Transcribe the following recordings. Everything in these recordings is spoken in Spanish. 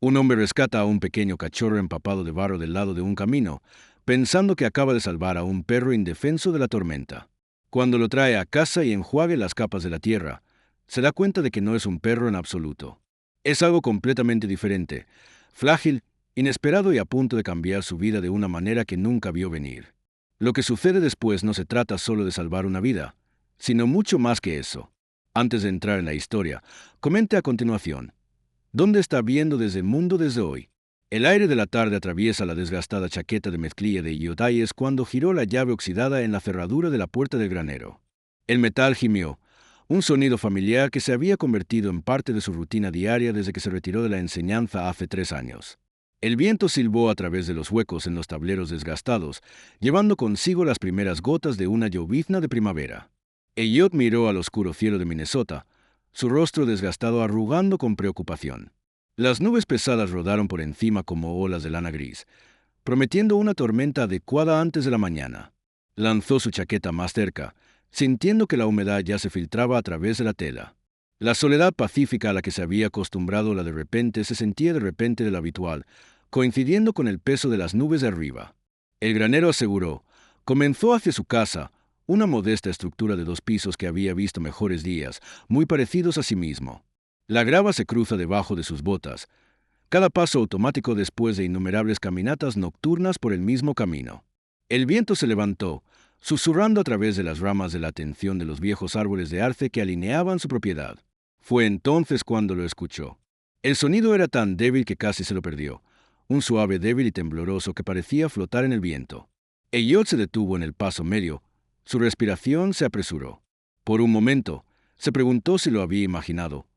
Un hombre rescata a un pequeño cachorro empapado de barro del lado de un camino, pensando que acaba de salvar a un perro indefenso de la tormenta. Cuando lo trae a casa y enjuague las capas de la tierra, se da cuenta de que no es un perro en absoluto. Es algo completamente diferente, frágil, inesperado y a punto de cambiar su vida de una manera que nunca vio venir. Lo que sucede después no se trata solo de salvar una vida, sino mucho más que eso. Antes de entrar en la historia, comente a continuación. ¿Dónde está viendo desde el mundo desde hoy? El aire de la tarde atraviesa la desgastada chaqueta de mezclilla de Iotayes cuando giró la llave oxidada en la cerradura de la puerta del granero. El metal gimió, un sonido familiar que se había convertido en parte de su rutina diaria desde que se retiró de la enseñanza hace 3 años. El viento silbó a través de los huecos en los tableros desgastados, llevando consigo las primeras gotas de una llovizna de primavera. Elliot miró al oscuro cielo de Minnesota, su rostro desgastado arrugando con preocupación. Las nubes pesadas rodaron por encima como olas de lana gris, prometiendo una tormenta adecuada antes de la mañana. Lanzó su chaqueta más cerca, sintiendo que la humedad ya se filtraba a través de la tela. La soledad pacífica a la que se había acostumbrado la de repente se sentía de repente de lo habitual, coincidiendo con el peso de las nubes de arriba. El granero aseguró, comenzó hacia su casa, una modesta estructura de 2 pisos que había visto mejores días, muy parecidos a sí mismo. La grava se cruza debajo de sus botas, cada paso automático después de innumerables caminatas nocturnas por el mismo camino. El viento se levantó, susurrando a través de las ramas de la atención de los viejos árboles de arce que alineaban su propiedad. Fue entonces cuando lo escuchó. El sonido era tan débil que casi se lo perdió, un suave débil y tembloroso que parecía flotar en el viento. Elliot se detuvo en el paso medio, su respiración se apresuró. Por un momento, se preguntó si lo había imaginado,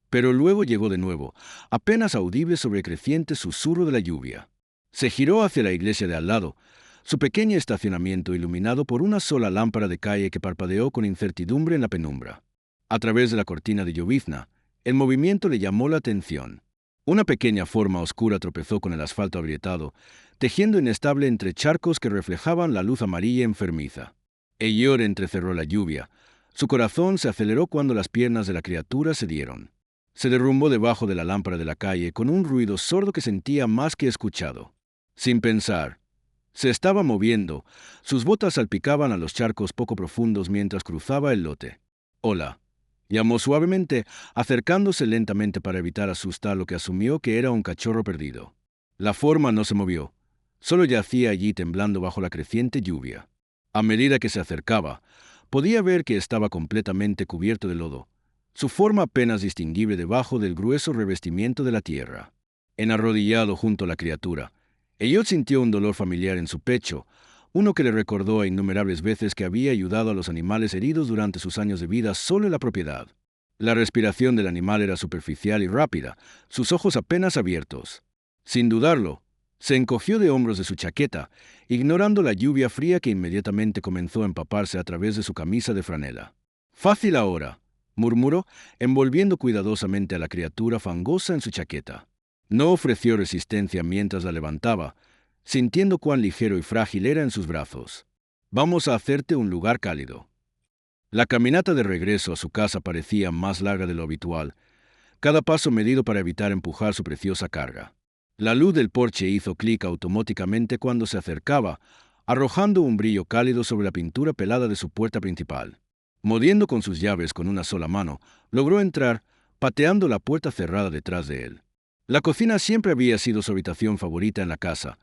pero luego llegó de nuevo, apenas audible sobre el creciente susurro de la lluvia. Se giró hacia la iglesia de al lado, su pequeño estacionamiento iluminado por una sola lámpara de calle que parpadeó con incertidumbre en la penumbra. A través de la cortina de llovizna, el movimiento le llamó la atención. Una pequeña forma oscura tropezó con el asfalto agrietado, tejiendo inestable entre charcos que reflejaban la luz amarilla enfermiza. Elliot entrecerró la lluvia. Su corazón se aceleró cuando las piernas de la criatura se dieron. Se derrumbó debajo de la lámpara de la calle con un ruido sordo que sentía más que escuchado. Sin pensar, se estaba moviendo. Sus botas salpicaban a los charcos poco profundos mientras cruzaba el lote. «Hola», llamó suavemente, acercándose lentamente para evitar asustar lo que asumió que era un cachorro perdido. La forma no se movió, solo yacía allí temblando bajo la creciente lluvia. A medida que se acercaba, podía ver que estaba completamente cubierto de lodo, su forma apenas distinguible debajo del grueso revestimiento de la tierra. Enarrodillado junto a la criatura, Elliot sintió un dolor familiar en su pecho, uno que le recordó a innumerables veces que había ayudado a los animales heridos durante sus años de vida solo en la propiedad. La respiración del animal era superficial y rápida, sus ojos apenas abiertos. Sin dudarlo, se encogió de hombros de su chaqueta, ignorando la lluvia fría que inmediatamente comenzó a empaparse a través de su camisa de franela. «Fácil ahora», murmuró, envolviendo cuidadosamente a la criatura fangosa en su chaqueta. No ofreció resistencia mientras la levantaba, sintiendo cuán ligero y frágil era en sus brazos. «Vamos a hacerte un lugar cálido». La caminata de regreso a su casa parecía más larga de lo habitual, cada paso medido para evitar empujar su preciosa carga. La luz del porche hizo clic automáticamente cuando se acercaba, arrojando un brillo cálido sobre la pintura pelada de su puerta principal. Moviendo con sus llaves con una sola mano, logró entrar, pateando la puerta cerrada detrás de él. La cocina siempre había sido su habitación favorita en la casa,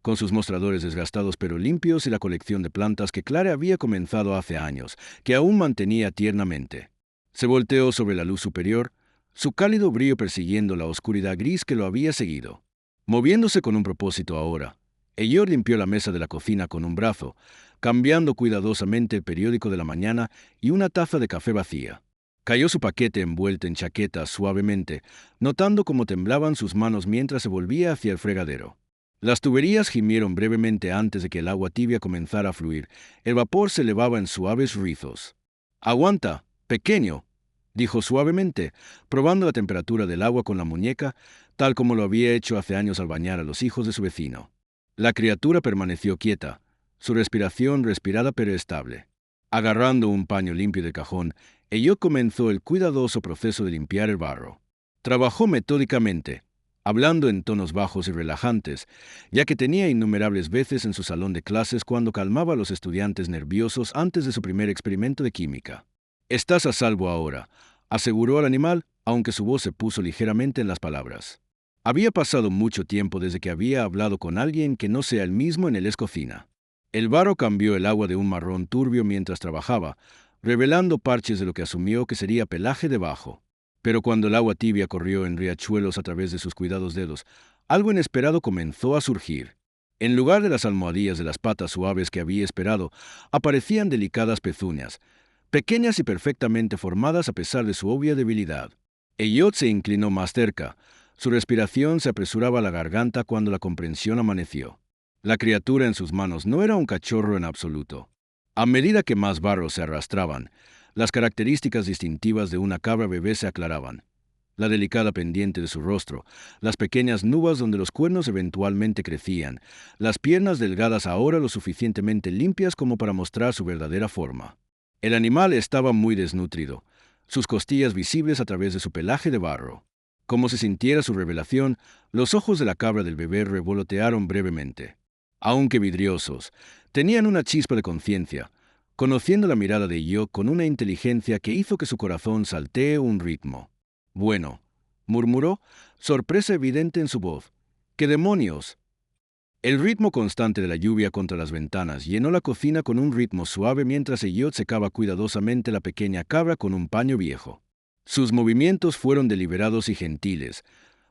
con sus mostradores desgastados pero limpios y la colección de plantas que Clara había comenzado hace años, que aún mantenía tiernamente. Se volteó sobre la luz superior, su cálido brillo persiguiendo la oscuridad gris que lo había seguido. Moviéndose con un propósito ahora, Elliot limpió la mesa de la cocina con un brazo, cambiando cuidadosamente el periódico de la mañana y una taza de café vacía. Cayó su paquete envuelto en chaqueta suavemente, notando cómo temblaban sus manos mientras se volvía hacia el fregadero. Las tuberías gimieron brevemente antes de que el agua tibia comenzara a fluir. El vapor se elevaba en suaves rizos. «Aguanta, pequeño», dijo suavemente, probando la temperatura del agua con la muñeca, tal como lo había hecho hace años al bañar a los hijos de su vecino. La criatura permaneció quieta, su respiración respirada pero estable. Agarrando un paño limpio del cajón, Elliot comenzó el cuidadoso proceso de limpiar el barro. Trabajó metódicamente, hablando en tonos bajos y relajantes, ya que tenía innumerables veces en su salón de clases cuando calmaba a los estudiantes nerviosos antes de su primer experimento de química. «Estás a salvo ahora», aseguró al animal, aunque su voz se puso ligeramente en las palabras. Había pasado mucho tiempo desde que había hablado con alguien que no sea él mismo en el escocina. El barro cambió el agua de un marrón turbio mientras trabajaba, revelando parches de lo que asumió que sería pelaje debajo. Pero cuando el agua tibia corrió en riachuelos a través de sus cuidados dedos, algo inesperado comenzó a surgir. En lugar de las almohadillas de las patas suaves que había esperado, aparecían delicadas pezuñas, pequeñas y perfectamente formadas a pesar de su obvia debilidad. Elliot se inclinó más cerca. Su respiración se apresuraba a la garganta cuando la comprensión amaneció. La criatura en sus manos no era un cachorro en absoluto. A medida que más barros se arrastraban, las características distintivas de una cabra bebé se aclaraban. La delicada pendiente de su rostro, las pequeñas nubes donde los cuernos eventualmente crecían, las piernas delgadas ahora lo suficientemente limpias como para mostrar su verdadera forma. El animal estaba muy desnutrido, sus costillas visibles a través de su pelaje de barro. Como se sintiera su revelación, los ojos de la cabra del bebé revolotearon brevemente. Aunque vidriosos, tenían una chispa de conciencia, conociendo la mirada de yo con una inteligencia que hizo que su corazón saltee un ritmo. «Bueno», murmuró, sorpresa evidente en su voz. «¿Qué demonios?». El ritmo constante de la lluvia contra las ventanas llenó la cocina con un ritmo suave mientras Elliot secaba cuidadosamente la pequeña cabra con un paño viejo. Sus movimientos fueron deliberados y gentiles,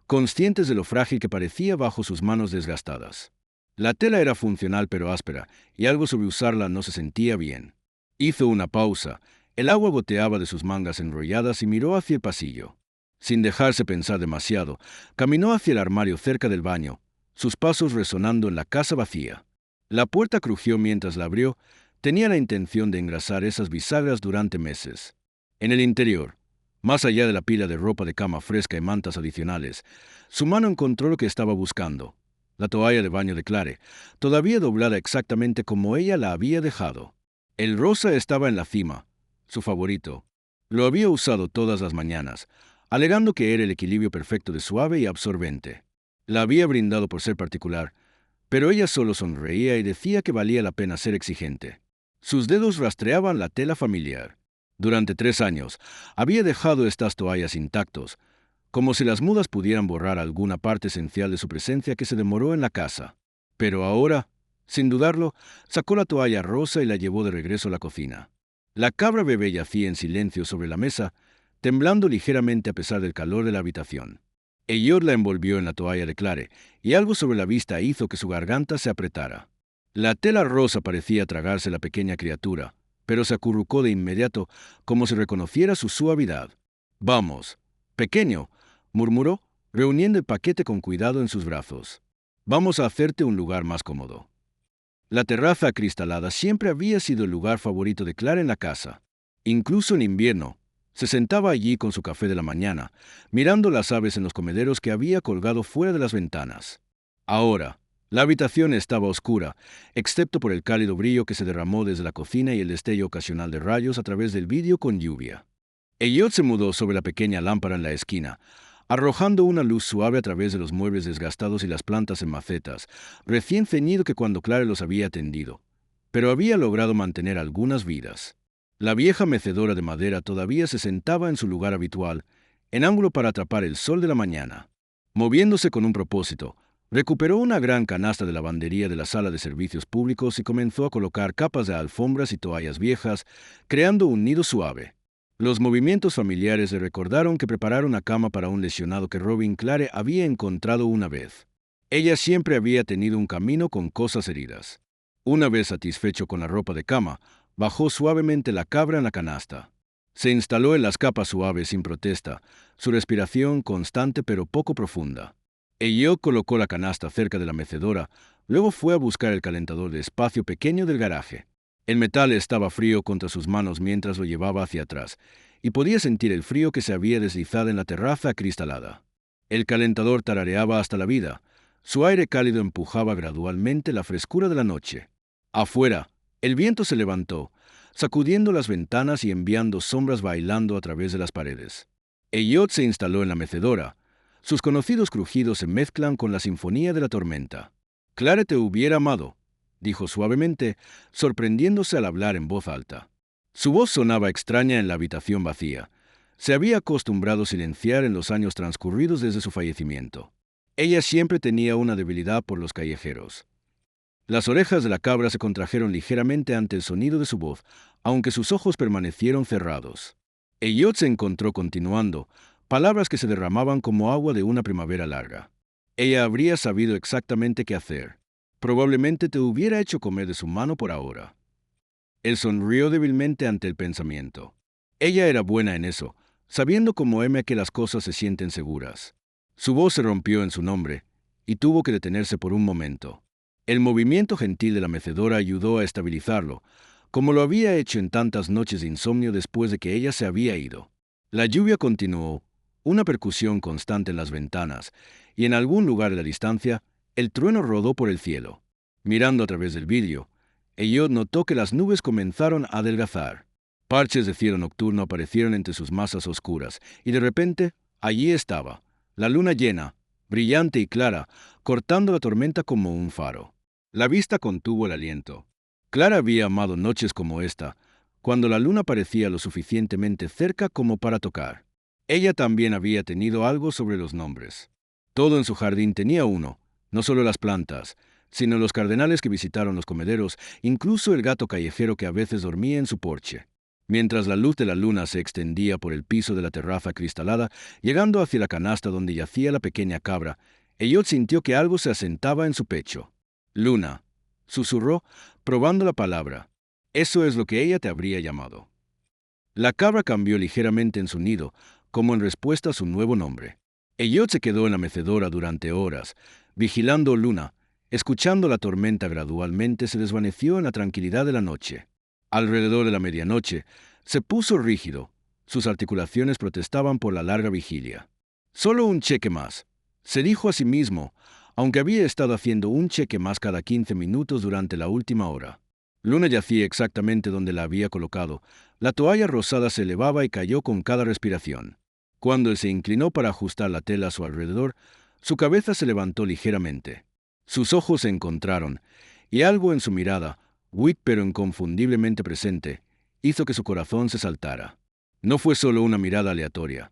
conscientes de lo frágil que parecía bajo sus manos desgastadas. La tela era funcional pero áspera, y algo sobre usarla no se sentía bien. Hizo una pausa. El agua goteaba de sus mangas enrolladas y miró hacia el pasillo. Sin dejarse pensar demasiado, caminó hacia el armario cerca del baño, sus pasos resonando en la casa vacía. La puerta crujió mientras la abrió. Tenía la intención de engrasar esas bisagras durante meses. En el interior, más allá de la pila de ropa de cama fresca y mantas adicionales, su mano encontró lo que estaba buscando: la toalla de baño de Clare, todavía doblada exactamente como ella la había dejado. El rosa estaba en la cima, su favorito. Lo había usado todas las mañanas, alegando que era el equilibrio perfecto de suave y absorbente. La había brindado por ser particular, pero ella solo sonreía y decía que valía la pena ser exigente. Sus dedos rastreaban la tela familiar. Durante 3 años, había dejado estas toallas intactos, como si las mudas pudieran borrar alguna parte esencial de su presencia que se demoró en la casa. Pero ahora, sin dudarlo, sacó la toalla rosa y la llevó de regreso a la cocina. La cabra bebé yacía en silencio sobre la mesa, temblando ligeramente a pesar del calor de la habitación. Elliot la envolvió en la toalla de Clare, y algo sobre la vista hizo que su garganta se apretara. La tela rosa parecía tragarse la pequeña criatura, pero se acurrucó de inmediato, como si reconociera su suavidad. «Vamos, pequeño», murmuró, reuniendo el paquete con cuidado en sus brazos. «Vamos a hacerte un lugar más cómodo». La terraza acristalada siempre había sido el lugar favorito de Clara en la casa. Incluso en invierno, se sentaba allí con su café de la mañana, mirando las aves en los comederos que había colgado fuera de las ventanas. Ahora, la habitación estaba oscura, excepto por el cálido brillo que se derramó desde la cocina y el destello ocasional de rayos a través del vidrio con lluvia. Elliot se mudó sobre la pequeña lámpara en la esquina, arrojando una luz suave a través de los muebles desgastados y las plantas en macetas, recién ceñido que cuando Clara los había tendido. Pero había logrado mantener algunas vidas. La vieja mecedora de madera todavía se sentaba en su lugar habitual, en ángulo para atrapar el sol de la mañana. Moviéndose con un propósito, recuperó una gran canasta de lavandería de la sala de servicios públicos y comenzó a colocar capas de alfombras y toallas viejas, creando un nido suave. Los movimientos familiares le recordaron que preparar una cama para un lesionado que Robin Clare había encontrado una vez. Ella siempre había tenido un camino con cosas heridas. Una vez satisfecho con la ropa de cama, bajó suavemente la cabra en la canasta. Se instaló en las capas suaves sin protesta, su respiración constante pero poco profunda. Elliot colocó la canasta cerca de la mecedora, luego fue a buscar el calentador de espacio pequeño del garaje. El metal estaba frío contra sus manos mientras lo llevaba hacia atrás, y podía sentir el frío que se había deslizado en la terraza acristalada. El calentador tarareaba hasta la vida. Su aire cálido empujaba gradualmente la frescura de la noche. Afuera, el viento se levantó, sacudiendo las ventanas y enviando sombras bailando a través de las paredes. Elliot se instaló en la mecedora, Sus conocidos crujidos se mezclan con la sinfonía de la tormenta. Clara te hubiera amado, dijo suavemente, sorprendiéndose al hablar en voz alta. Su voz sonaba extraña en la habitación vacía. Se había acostumbrado a silenciar en los años transcurridos desde su fallecimiento. Ella siempre tenía una debilidad por los callejeros. Las orejas de la cabra se contrajeron ligeramente ante el sonido de su voz, aunque sus ojos permanecieron cerrados. Elliot se encontró continuando, palabras que se derramaban como agua de una primavera larga. Ella habría sabido exactamente qué hacer. Probablemente te hubiera hecho comer de su mano por ahora. Él sonrió débilmente ante el pensamiento. Ella era buena en eso, sabiendo como M que las cosas se sienten seguras. Su voz se rompió en su nombre, y tuvo que detenerse por un momento. El movimiento gentil de la mecedora ayudó a estabilizarlo, como lo había hecho en tantas noches de insomnio después de que ella se había ido. La lluvia continuó, una percusión constante en las ventanas, y en algún lugar de la distancia, el trueno rodó por el cielo. Mirando a través del vidrio, Elliot notó que las nubes comenzaron a adelgazar. Parches de cielo nocturno aparecieron entre sus masas oscuras, y de repente, allí estaba, la luna llena, brillante y clara, cortando la tormenta como un faro. La vista contuvo el aliento. Clara había amado noches como esta, cuando la luna parecía lo suficientemente cerca como para tocar. Ella también había tenido algo sobre los nombres. Todo en su jardín tenía uno, no solo las plantas, sino los cardenales que visitaron los comederos, incluso el gato callejero que a veces dormía en su porche. Mientras la luz de la luna se extendía por el piso de la terraza cristalada, llegando hacia la canasta donde yacía la pequeña cabra, Elliot sintió que algo se asentaba en su pecho. Luna, susurró, probando la palabra. Eso es lo que ella te habría llamado. La cabra cambió ligeramente en su nido, como en respuesta a su nuevo nombre. Elliot se quedó en la mecedora durante horas, vigilando Luna, escuchando la tormenta gradualmente se desvaneció en la tranquilidad de la noche. Alrededor de la medianoche, se puso rígido. Sus articulaciones protestaban por la larga vigilia. Solo un cheque más, se dijo a sí mismo, aunque había estado haciendo un cheque más cada 15 minutos durante la última hora. Luna yacía exactamente donde la había colocado. La toalla rosada se elevaba y cayó con cada respiración. Cuando él se inclinó para ajustar la tela a su alrededor, su cabeza se levantó ligeramente. Sus ojos se encontraron, y algo en su mirada, weak pero inconfundiblemente presente, hizo que su corazón se saltara. No fue solo una mirada aleatoria.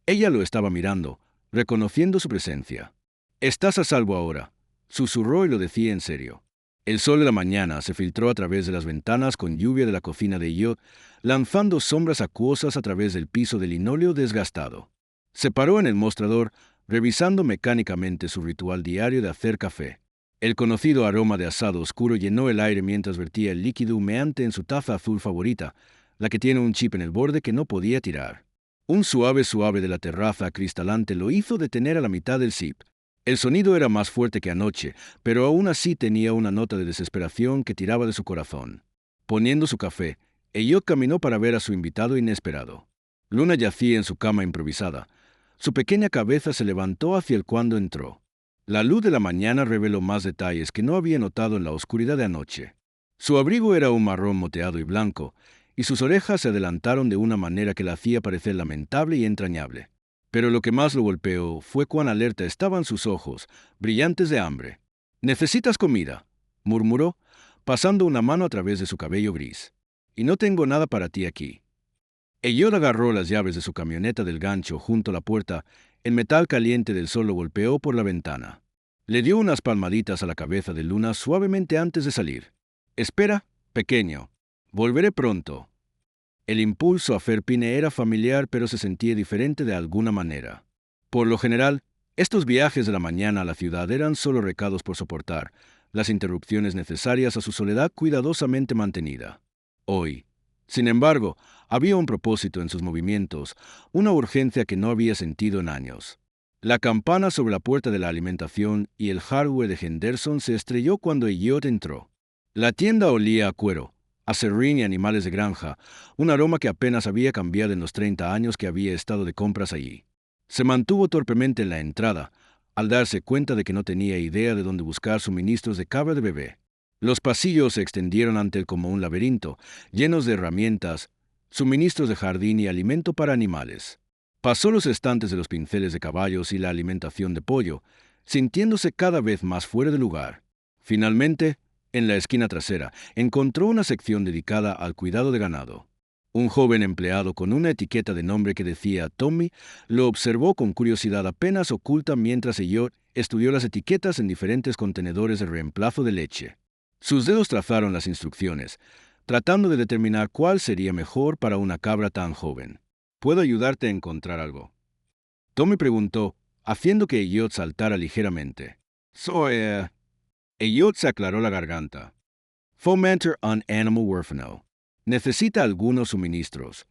Ella lo estaba mirando, reconociendo su presencia. «Estás a salvo ahora», susurró y lo decía en serio. El sol de la mañana se filtró a través de las ventanas con lluvia de la cocina de Elliot, lanzando sombras acuosas a través del piso de linóleo desgastado. Se paró en el mostrador, revisando mecánicamente su ritual diario de hacer café. El conocido aroma de asado oscuro llenó el aire mientras vertía el líquido humeante en su taza azul favorita, la que tiene un chip en el borde que no podía tirar. Un suave de la terraza cristalante lo hizo detener a la mitad del sip. El sonido era más fuerte que anoche, pero aún así tenía una nota de desesperación que tiraba de su corazón. Poniendo su café, Elliot caminó para ver a su invitado inesperado. Luna yacía en su cama improvisada. Su pequeña cabeza se levantó hacia él cuando entró. La luz de la mañana reveló más detalles que no había notado en la oscuridad de anoche. Su abrigo era un marrón moteado y blanco, y sus orejas se adelantaron de una manera que la hacía parecer lamentable y entrañable. Pero lo que más lo golpeó fue cuán alerta estaban sus ojos, brillantes de hambre. «¿Necesitas comida?», murmuró, pasando una mano a través de su cabello gris. «Y no tengo nada para ti aquí». Elliot agarró las llaves de su camioneta del gancho junto a la puerta. El metal caliente del sol lo golpeó por la ventana. Le dio unas palmaditas a la cabeza de Luna suavemente antes de salir. «Espera, pequeño. Volveré pronto». El impulso a Fairpine era familiar, pero se sentía diferente de alguna manera. Por lo general, estos viajes de la mañana a la ciudad eran solo recados por soportar, las interrupciones necesarias a su soledad cuidadosamente mantenida. Hoy, sin embargo, había un propósito en sus movimientos, una urgencia que no había sentido en años. La campana sobre la puerta de la alimentación y el hardware de Henderson se estrelló cuando Elliot entró. La tienda olía a cuero, a serrín y animales de granja, un aroma que apenas había cambiado en los 30 años que había estado de compras allí. Se mantuvo torpemente en la entrada, al darse cuenta de que no tenía idea de dónde buscar suministros de cabra de bebé. Los pasillos se extendieron ante él como un laberinto, llenos de herramientas, suministros de jardín y alimento para animales. Pasó los estantes de los pinceles de caballos y la alimentación de pollo, sintiéndose cada vez más fuera de lugar. Finalmente, en la esquina trasera, encontró una sección dedicada al cuidado de ganado. Un joven empleado con una etiqueta de nombre que decía Tommy lo observó con curiosidad apenas oculta mientras Elliot estudió las etiquetas en diferentes contenedores de reemplazo de leche. Sus dedos trazaron las instrucciones, tratando de determinar cuál sería mejor para una cabra tan joven. ¿Puedo ayudarte a encontrar algo?, Tommy preguntó, haciendo que Elliot saltara ligeramente. Elliot se aclaró la garganta. Fomenter on Animal Welfare. Necesita algunos suministros.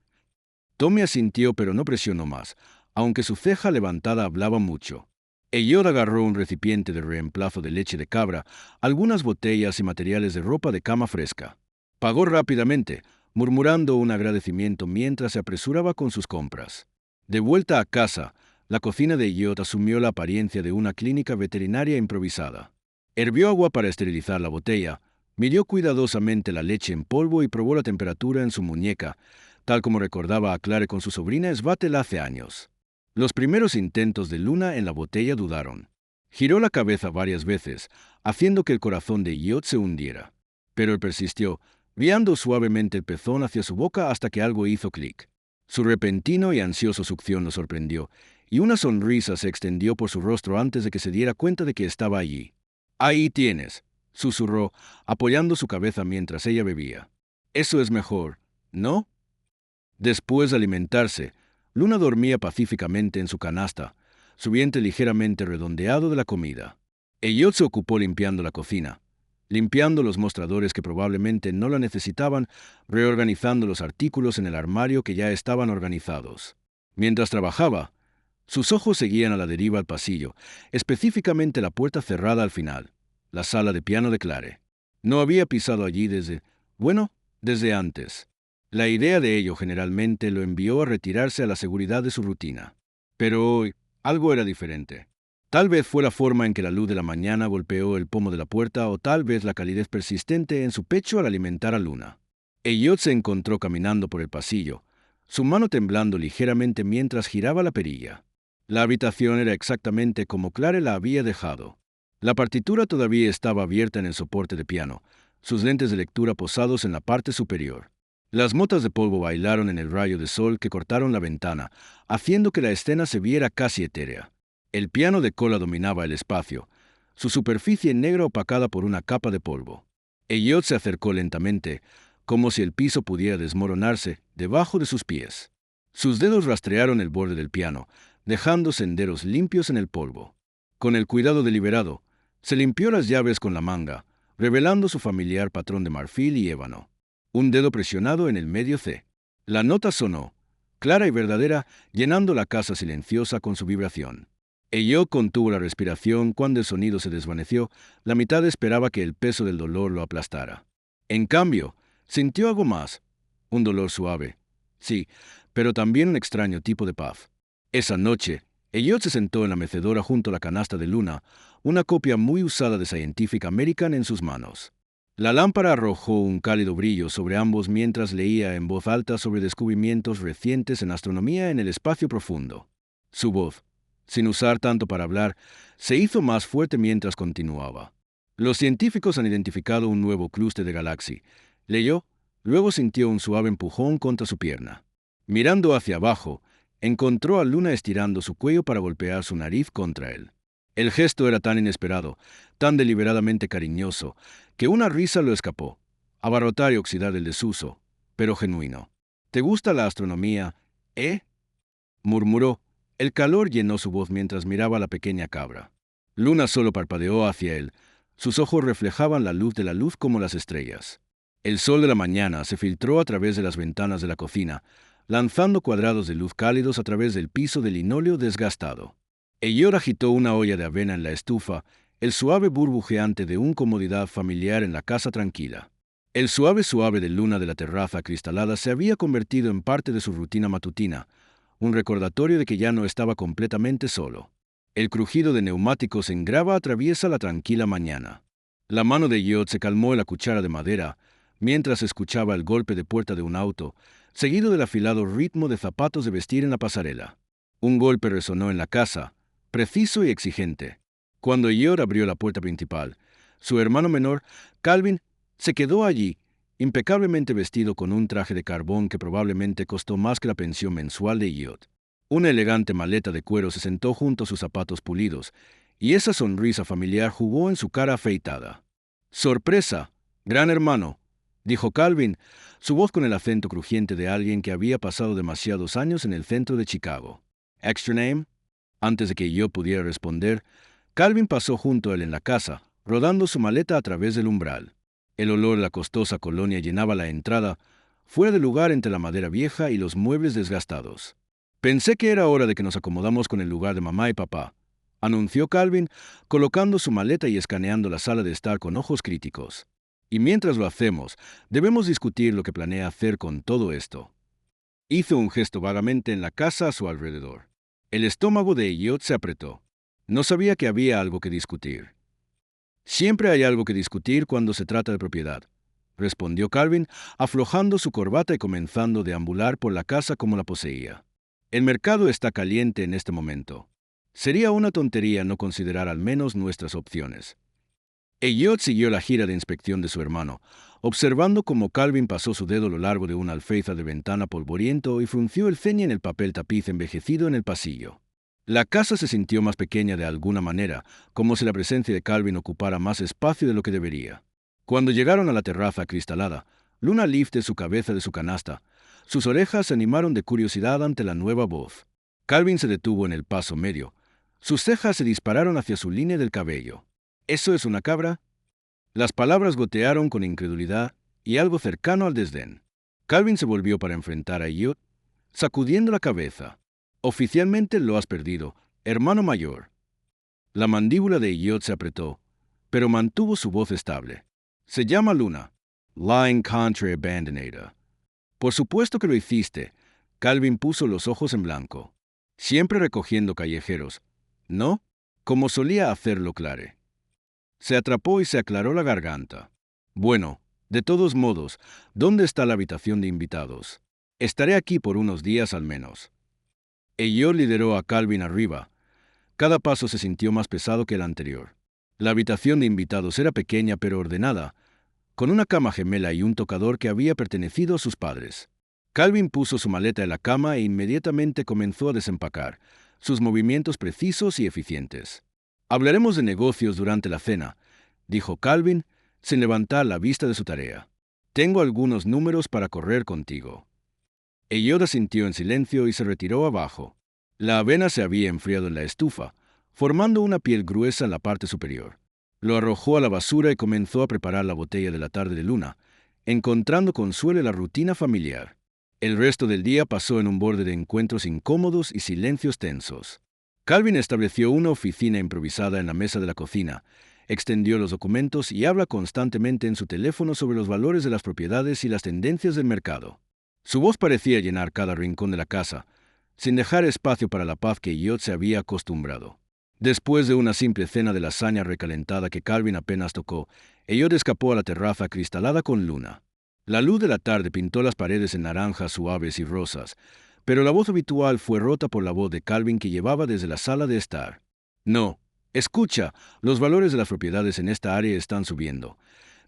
Tommy asintió pero no presionó más, aunque su ceja levantada hablaba mucho. Elliot agarró un recipiente de reemplazo de leche de cabra, algunas botellas y materiales de ropa de cama fresca. Pagó rápidamente, murmurando un agradecimiento mientras se apresuraba con sus compras. De vuelta a casa, la cocina de Elliot asumió la apariencia de una clínica veterinaria improvisada. Hervió agua para esterilizar la botella, midió cuidadosamente la leche en polvo y probó la temperatura en su muñeca, tal como recordaba a Clare con su sobrina Svatel hace años. Los primeros intentos de Luna en la botella dudaron. Giró la cabeza varias veces, haciendo que el corazón de Elliot se hundiera. Pero él persistió, guiando suavemente el pezón hacia su boca hasta que algo hizo clic. Su repentino y ansioso succión lo sorprendió, y una sonrisa se extendió por su rostro antes de que se diera cuenta de que estaba allí. «Ahí tienes», susurró, apoyando su cabeza mientras ella bebía. «Eso es mejor, ¿no?». Después de alimentarse, Luna dormía pacíficamente en su canasta, su vientre ligeramente redondeado de la comida. Elliot se ocupó limpiando la cocina, limpiando los mostradores que probablemente no la necesitaban, reorganizando los artículos en el armario que ya estaban organizados. Mientras trabajaba, sus ojos seguían a la deriva al pasillo, específicamente la puerta cerrada al final, la sala de piano de Clare. No había pisado allí desde antes. La idea de ello generalmente lo envió a retirarse a la seguridad de su rutina. Pero hoy, algo era diferente. Tal vez fue la forma en que la luz de la mañana golpeó el pomo de la puerta o tal vez la calidez persistente en su pecho al alimentar a Luna. Elliot se encontró caminando por el pasillo, su mano temblando ligeramente mientras giraba la perilla. La habitación era exactamente como Clare la había dejado. La partitura todavía estaba abierta en el soporte de piano, sus lentes de lectura posados en la parte superior. Las motas de polvo bailaron en el rayo de sol que cortaron la ventana, haciendo que la escena se viera casi etérea. El piano de cola dominaba el espacio, su superficie negra opacada por una capa de polvo. Elliot se acercó lentamente, como si el piso pudiera desmoronarse debajo de sus pies. Sus dedos rastrearon el borde del piano, dejando senderos limpios en el polvo. Con el cuidado deliberado, se limpió las llaves con la manga, revelando su familiar patrón de marfil y ébano. Un dedo presionado en el medio C. La nota sonó, clara y verdadera, llenando la casa silenciosa con su vibración. Elliot contuvo la respiración cuando el sonido se desvaneció, la mitad esperaba que el peso del dolor lo aplastara. En cambio, sintió algo más, un dolor suave. Sí, pero también un extraño tipo de paz. Esa noche, Elliot se sentó en la mecedora junto a la canasta de Luna, una copia muy usada de Scientific American en sus manos. La lámpara arrojó un cálido brillo sobre ambos mientras leía en voz alta sobre descubrimientos recientes en astronomía en el espacio profundo. Su voz, sin usar tanto para hablar, se hizo más fuerte mientras continuaba. Los científicos han identificado un nuevo clúster de galaxias. Leyó, luego sintió un suave empujón contra su pierna. Mirando hacia abajo, encontró a Luna estirando su cuello para golpear su nariz contra él. El gesto era tan inesperado, tan deliberadamente cariñoso, que una risa lo escapó, abarrotar y oxidar el desuso, pero genuino. ¿Te gusta la astronomía, murmuró. El calor llenó su voz mientras miraba a la pequeña cabra. Luna solo parpadeó hacia él. Sus ojos reflejaban la luz de la luz como las estrellas. El sol de la mañana se filtró a través de las ventanas de la cocina, lanzando cuadrados de luz cálidos a través del piso de linóleo desgastado. Elliot agitó una olla de avena en la estufa, el suave burbujeante de una comodidad familiar en la casa tranquila. El suave de Luna de la terraza acristalada se había convertido en parte de su rutina matutina, un recordatorio de que ya no estaba completamente solo. El crujido de neumáticos en grava atraviesa la tranquila mañana. La mano de Elliot se calmó en la cuchara de madera, mientras escuchaba el golpe de puerta de un auto, seguido del afilado ritmo de zapatos de vestir en la pasarela. Un golpe resonó en la casa, preciso y exigente. Cuando Elliot abrió la puerta principal, su hermano menor, Calvin, se quedó allí, impecablemente vestido con un traje de carbón que probablemente costó más que la pensión mensual de Elliot. Una elegante maleta de cuero se sentó junto a sus zapatos pulidos, y esa sonrisa familiar jugó en su cara afeitada. «Sorpresa, gran hermano», dijo Calvin, su voz con el acento crujiente de alguien que había pasado demasiados años en el centro de Chicago. «¿Extra name?» Antes de que yo pudiera responder, Calvin pasó junto a él en la casa, rodando su maleta a través del umbral. El olor de la costosa colonia llenaba la entrada, fuera de lugar entre la madera vieja y los muebles desgastados. «Pensé que era hora de que nos acomodamos con el lugar de mamá y papá», anunció Calvin, colocando su maleta y escaneando la sala de estar con ojos críticos. «Y mientras lo hacemos, debemos discutir lo que planea hacer con todo esto». Hizo un gesto vagamente en la casa a su alrededor. El estómago de Elliot se apretó. No sabía que había algo que discutir. «Siempre hay algo que discutir cuando se trata de propiedad», respondió Calvin, aflojando su corbata y comenzando a deambular por la casa como la poseía. «El mercado está caliente en este momento. Sería una tontería no considerar al menos nuestras opciones». Elliot siguió la gira de inspección de su hermano, observando cómo Calvin pasó su dedo a lo largo de una alféizar de ventana polvoriento y frunció el ceño en el papel tapiz envejecido en el pasillo. La casa se sintió más pequeña de alguna manera, como si la presencia de Calvin ocupara más espacio de lo que debería. Cuando llegaron a la terraza acristalada, Luna lifte su cabeza de su canasta. Sus orejas se animaron de curiosidad ante la nueva voz. Calvin se detuvo en el paso medio. Sus cejas se dispararon hacia su línea del cabello. «¿Eso es una cabra?» Las palabras gotearon con incredulidad y algo cercano al desdén. Calvin se volvió para enfrentar a Elliot, sacudiendo la cabeza. «Oficialmente lo has perdido, hermano mayor». La mandíbula de Elliot se apretó, pero mantuvo su voz estable. «Se llama Luna. Lying Country Abandonator». «Por supuesto que lo hiciste». Calvin puso los ojos en blanco. «Siempre recogiendo callejeros, ¿no? Como solía hacerlo Clare». Se atrapó y se aclaró la garganta. «Bueno, de todos modos, ¿dónde está la habitación de invitados? Estaré aquí por unos días al menos». Elliot lideró a Calvin arriba. Cada paso se sintió más pesado que el anterior. La habitación de invitados era pequeña pero ordenada, con una cama gemela y un tocador que había pertenecido a sus padres. Calvin puso su maleta en la cama e inmediatamente comenzó a desempacar, sus movimientos precisos y eficientes. «Hablaremos de negocios durante la cena», dijo Calvin, sin levantar la vista de su tarea. «Tengo algunos números para correr contigo». Elliot asintió en silencio y se retiró abajo. La avena se había enfriado en la estufa, formando una piel gruesa en la parte superior. Lo arrojó a la basura y comenzó a preparar la botella de la tarde de Luna, encontrando consuelo en la rutina familiar. El resto del día pasó en un borde de encuentros incómodos y silencios tensos. Calvin estableció una oficina improvisada en la mesa de la cocina, extendió los documentos y habla constantemente en su teléfono sobre los valores de las propiedades y las tendencias del mercado. Su voz parecía llenar cada rincón de la casa, sin dejar espacio para la paz que Elliot se había acostumbrado. Después de una simple cena de lasaña recalentada que Calvin apenas tocó, Elliot escapó a la terraza acristalada con Luna. La luz de la tarde pintó las paredes en naranjas suaves y rosas, pero la voz habitual fue rota por la voz de Calvin que llevaba desde la sala de estar. «No, escucha, los valores de las propiedades en esta área están subiendo»,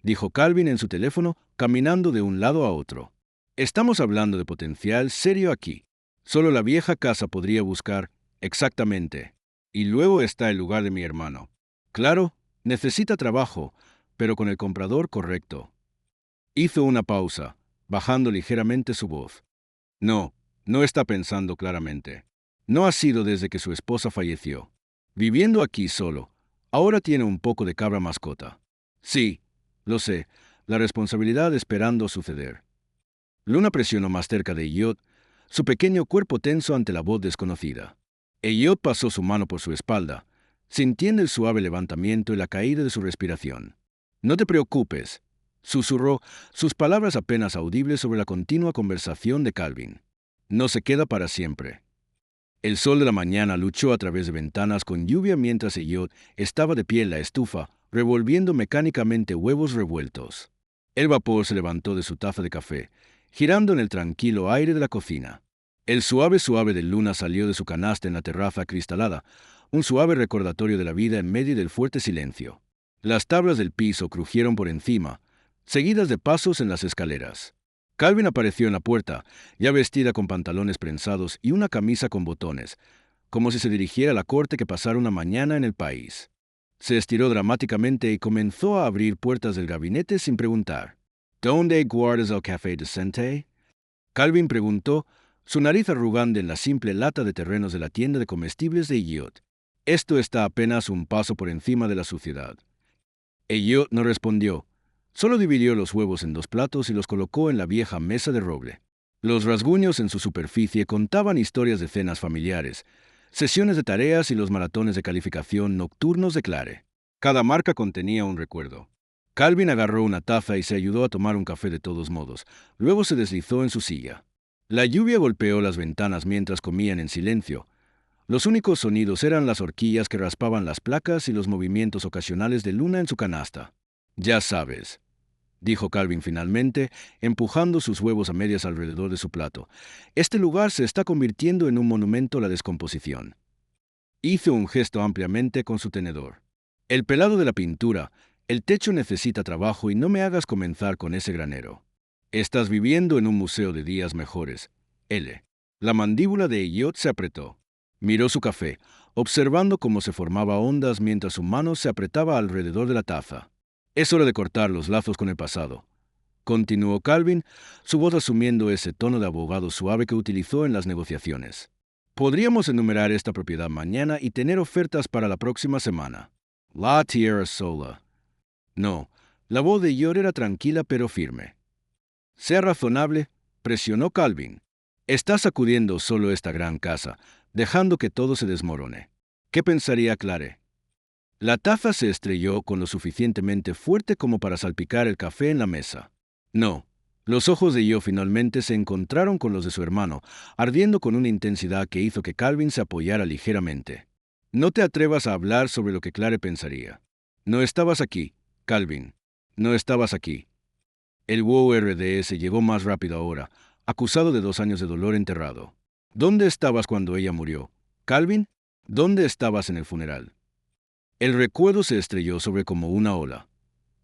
dijo Calvin en su teléfono, caminando de un lado a otro. «Estamos hablando de potencial serio aquí. Solo la vieja casa podría buscar exactamente. Y luego está el lugar de mi hermano. Claro, necesita trabajo, pero con el comprador correcto». Hizo una pausa, bajando ligeramente su voz. «No, no está pensando claramente. No ha sido desde que su esposa falleció. Viviendo aquí solo, ahora tiene un poco de cabra mascota. Sí, lo sé, la responsabilidad esperando suceder». Luna presionó más cerca de Elliot, su pequeño cuerpo tenso ante la voz desconocida. Elliot pasó su mano por su espalda, sintiendo el suave levantamiento y la caída de su respiración. «No te preocupes», susurró, sus palabras apenas audibles sobre la continua conversación de Calvin. «No se queda para siempre». El sol de la mañana luchó a través de ventanas con lluvia mientras Elliot estaba de pie en la estufa, revolviendo mecánicamente huevos revueltos. El vapor se levantó de su taza de café, girando en el tranquilo aire de la cocina. El suave de luna salió de su canasta en la terraza acristalada, un suave recordatorio de la vida en medio del fuerte silencio. Las tablas del piso crujieron por encima, seguidas de pasos en las escaleras. Calvin apareció en la puerta, ya vestida con pantalones prensados y una camisa con botones, como si se dirigiera a la corte que pasara una mañana en el país. Se estiró dramáticamente y comenzó a abrir puertas del gabinete sin preguntar. ¿Dónde guardas el café decente? Calvin preguntó, su nariz arrugando en la simple lata de terrenos de la tienda de comestibles de Elliot. Esto está apenas un paso por encima de la suciedad. Elliot no respondió. Solo dividió los huevos en 2 platos y los colocó en la vieja mesa de roble. Los rasguños en su superficie contaban historias de cenas familiares, sesiones de tareas y los maratones de calificación nocturnos de Clare. Cada marca contenía un recuerdo. Calvin agarró una taza y se ayudó a tomar un café de todos modos. Luego se deslizó en su silla. La lluvia golpeó las ventanas mientras comían en silencio. Los únicos sonidos eran las horquillas que raspaban las placas y los movimientos ocasionales de Luna en su canasta. Ya sabes, dijo Calvin finalmente, empujando sus huevos a medias alrededor de su plato. Este lugar se está convirtiendo en un monumento a la descomposición. Hizo un gesto ampliamente con su tenedor. El pelado de la pintura, el techo necesita trabajo y no me hagas comenzar con ese granero. Estás viviendo en un museo de días mejores. L. La mandíbula de Elliot se apretó. Miró su café, observando cómo se formaba ondas mientras su mano se apretaba alrededor de la taza. Es hora de cortar los lazos con el pasado, continuó Calvin, su voz asumiendo ese tono de abogado suave que utilizó en las negociaciones. Podríamos enumerar esta propiedad mañana y tener ofertas para la próxima semana. La tierra sola. No, la voz de Elliot era tranquila pero firme. Sea razonable, presionó Calvin. Estás sacudiendo solo esta gran casa, dejando que todo se desmorone. ¿Qué pensaría Clare? La taza se estrelló con lo suficientemente fuerte como para salpicar el café en la mesa. No. Los ojos de Elliot finalmente se encontraron con los de su hermano, ardiendo con una intensidad que hizo que Calvin se apoyara ligeramente. No te atrevas a hablar sobre lo que Clare pensaría. No estabas aquí, Calvin. No estabas aquí. El WRDS llegó más rápido ahora, acusado de 2 años de dolor enterrado. ¿Dónde estabas cuando ella murió? Calvin, ¿dónde estabas en el funeral? El recuerdo se estrelló sobre como una ola.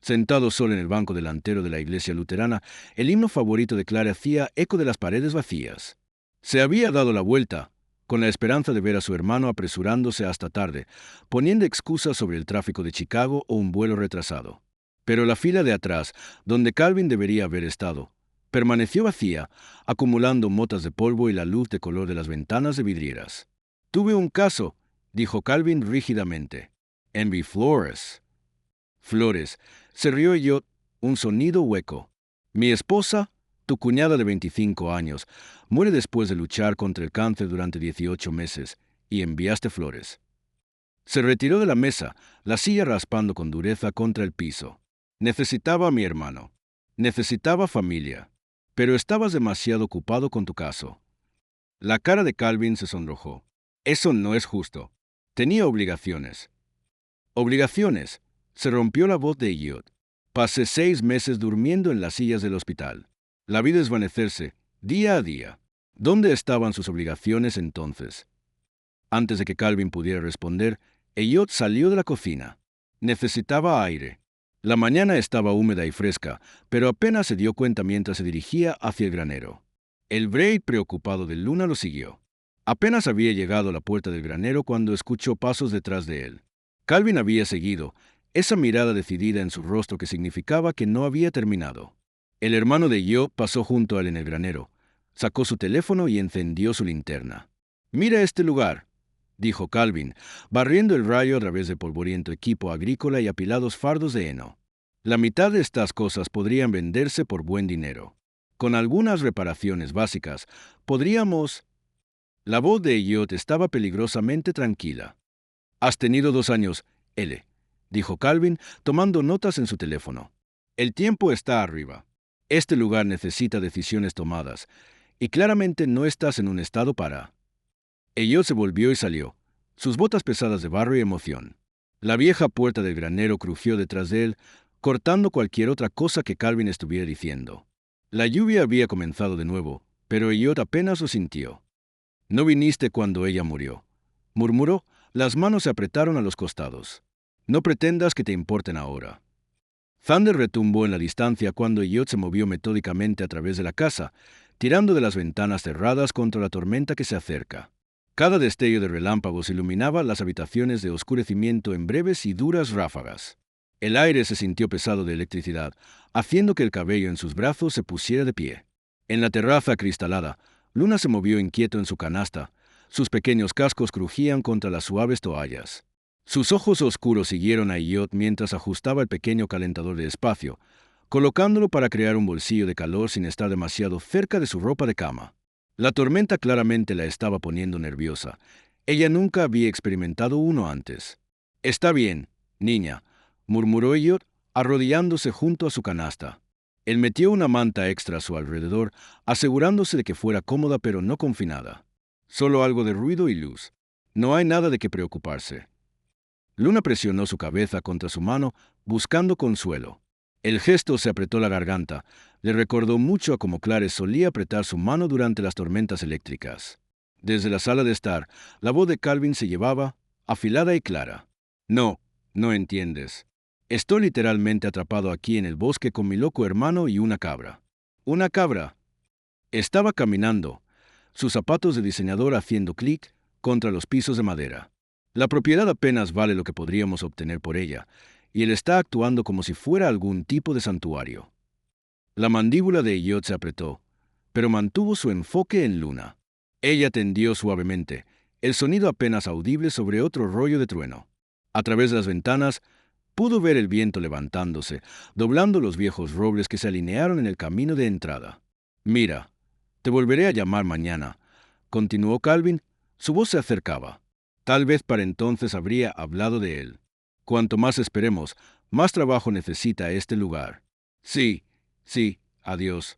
Sentado solo en el banco delantero de la iglesia luterana, el himno favorito de Clare hacía eco de las paredes vacías. Se había dado la vuelta, con la esperanza de ver a su hermano apresurándose hasta tarde, poniendo excusas sobre el tráfico de Chicago o un vuelo retrasado. Pero la fila de atrás, donde Calvin debería haber estado, permaneció vacía, acumulando motas de polvo y la luz de color de las ventanas de vidrieras. Tuve un caso, dijo Calvin rígidamente. Envy Flores. Flores, se rió yo, un sonido hueco. Mi esposa, tu cuñada de 25 años, muere después de luchar contra el cáncer durante 18 meses, y enviaste flores. Se retiró de la mesa, la silla raspando con dureza contra el piso. Necesitaba a mi hermano. Necesitaba familia. Pero estabas demasiado ocupado con tu caso. La cara de Calvin se sonrojó. Eso no es justo. Tenía obligaciones. ¿Obligaciones? Se rompió la voz de Elliot. Pasé 6 meses durmiendo en las sillas del hospital. La vi desvanecerse, día a día. ¿Dónde estaban sus obligaciones entonces? Antes de que Calvin pudiera responder, Elliot salió de la cocina. Necesitaba aire. La mañana estaba húmeda y fresca, pero apenas se dio cuenta mientras se dirigía hacia el granero. El Braid preocupado de Luna lo siguió. Apenas había llegado a la puerta del granero cuando escuchó pasos detrás de él. Calvin había seguido, esa mirada decidida en su rostro que significaba que no había terminado. El hermano de Yo pasó junto a él en el granero, sacó su teléfono y encendió su linterna. «Mira este lugar», dijo Calvin, barriendo el rayo a través del polvoriento equipo agrícola y apilados fardos de heno. La mitad de estas cosas podrían venderse por buen dinero. Con algunas reparaciones básicas, podríamos... La voz de Elliot estaba peligrosamente tranquila. «Has tenido 2 años, L», dijo Calvin, tomando notas en su teléfono. «El tiempo está arriba. Este lugar necesita decisiones tomadas, y claramente no estás en un estado para...» Elliot se volvió y salió, sus botas pesadas de barro y emoción. La vieja puerta del granero crujió detrás de él, cortando cualquier otra cosa que Calvin estuviera diciendo. La lluvia había comenzado de nuevo, pero Elliot apenas lo sintió. No viniste cuando ella murió, murmuró. Las manos se apretaron a los costados. No pretendas que te importen ahora. Thunder retumbó en la distancia cuando Elliot se movió metódicamente a través de la casa, tirando de las ventanas cerradas contra la tormenta que se acerca. Cada destello de relámpagos iluminaba las habitaciones de oscurecimiento en breves y duras ráfagas. El aire se sintió pesado de electricidad, haciendo que el cabello en sus brazos se pusiera de pie. En la terraza acristalada, Luna se movió inquieto en su canasta. Sus pequeños cascos crujían contra las suaves toallas. Sus ojos oscuros siguieron a Elliot mientras ajustaba el pequeño calentador de espacio, colocándolo para crear un bolsillo de calor sin estar demasiado cerca de su ropa de cama. La tormenta claramente la estaba poniendo nerviosa. Ella nunca había experimentado uno antes. «Está bien, niña», murmuró Elliot, arrodillándose junto a su canasta. Él metió una manta extra a su alrededor, asegurándose de que fuera cómoda pero no confinada. «Solo algo de ruido y luz. No hay nada de qué preocuparse». Luna presionó su cabeza contra su mano, buscando consuelo. El gesto se apretó la garganta. Le recordó mucho a cómo Clares solía apretar su mano durante las tormentas eléctricas. Desde la sala de estar, la voz de Calvin se llevaba, afilada y clara. «No, no entiendes. Estoy literalmente atrapado aquí en el bosque con mi loco hermano y una cabra». «¿Una cabra?» Estaba caminando, sus zapatos de diseñador haciendo clic contra los pisos de madera. La propiedad apenas vale lo que podríamos obtener por ella, y él está actuando como si fuera algún tipo de santuario. La mandíbula de Elliot se apretó, pero mantuvo su enfoque en Luna. Ella tendió suavemente, el sonido apenas audible sobre otro rollo de trueno. A través de las ventanas, pudo ver el viento levantándose, doblando los viejos robles que se alinearon en el camino de entrada. «Mira, te volveré a llamar mañana», continuó Calvin. Su voz se acercaba. Tal vez para entonces habría hablado de él. «Cuanto más esperemos, más trabajo necesita este lugar». «Sí, sí, adiós».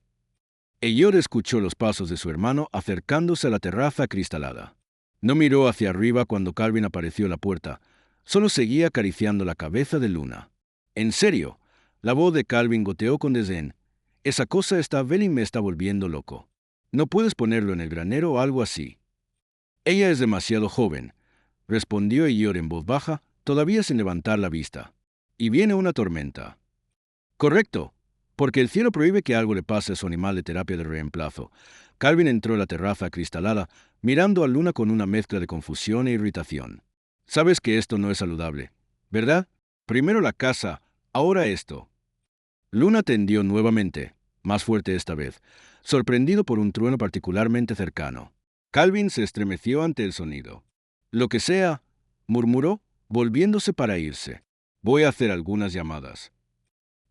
Elliot escuchó los pasos de su hermano acercándose a la terraza acristalada. No miró hacia arriba cuando Calvin apareció a la puerta. Solo seguía acariciando la cabeza de Luna. «¿En serio?» La voz de Calvin goteó con desdén. «Esa cosa me está volviendo loco. ¿No puedes ponerlo en el granero o algo así?» «Ella es demasiado joven», respondió Elliot en voz baja, todavía sin levantar la vista. «Y viene una tormenta». «Correcto, porque el cielo prohíbe que algo le pase a su animal de terapia de reemplazo». Calvin entró a la terraza acristalada, mirando a Luna con una mezcla de confusión e irritación. «Sabes que esto no es saludable, ¿verdad? Primero la casa, ahora esto». Luna tendió nuevamente, más fuerte esta vez, sorprendido por un trueno particularmente cercano. Calvin se estremeció ante el sonido. «Lo que sea», murmuró, volviéndose para irse. «Voy a hacer algunas llamadas».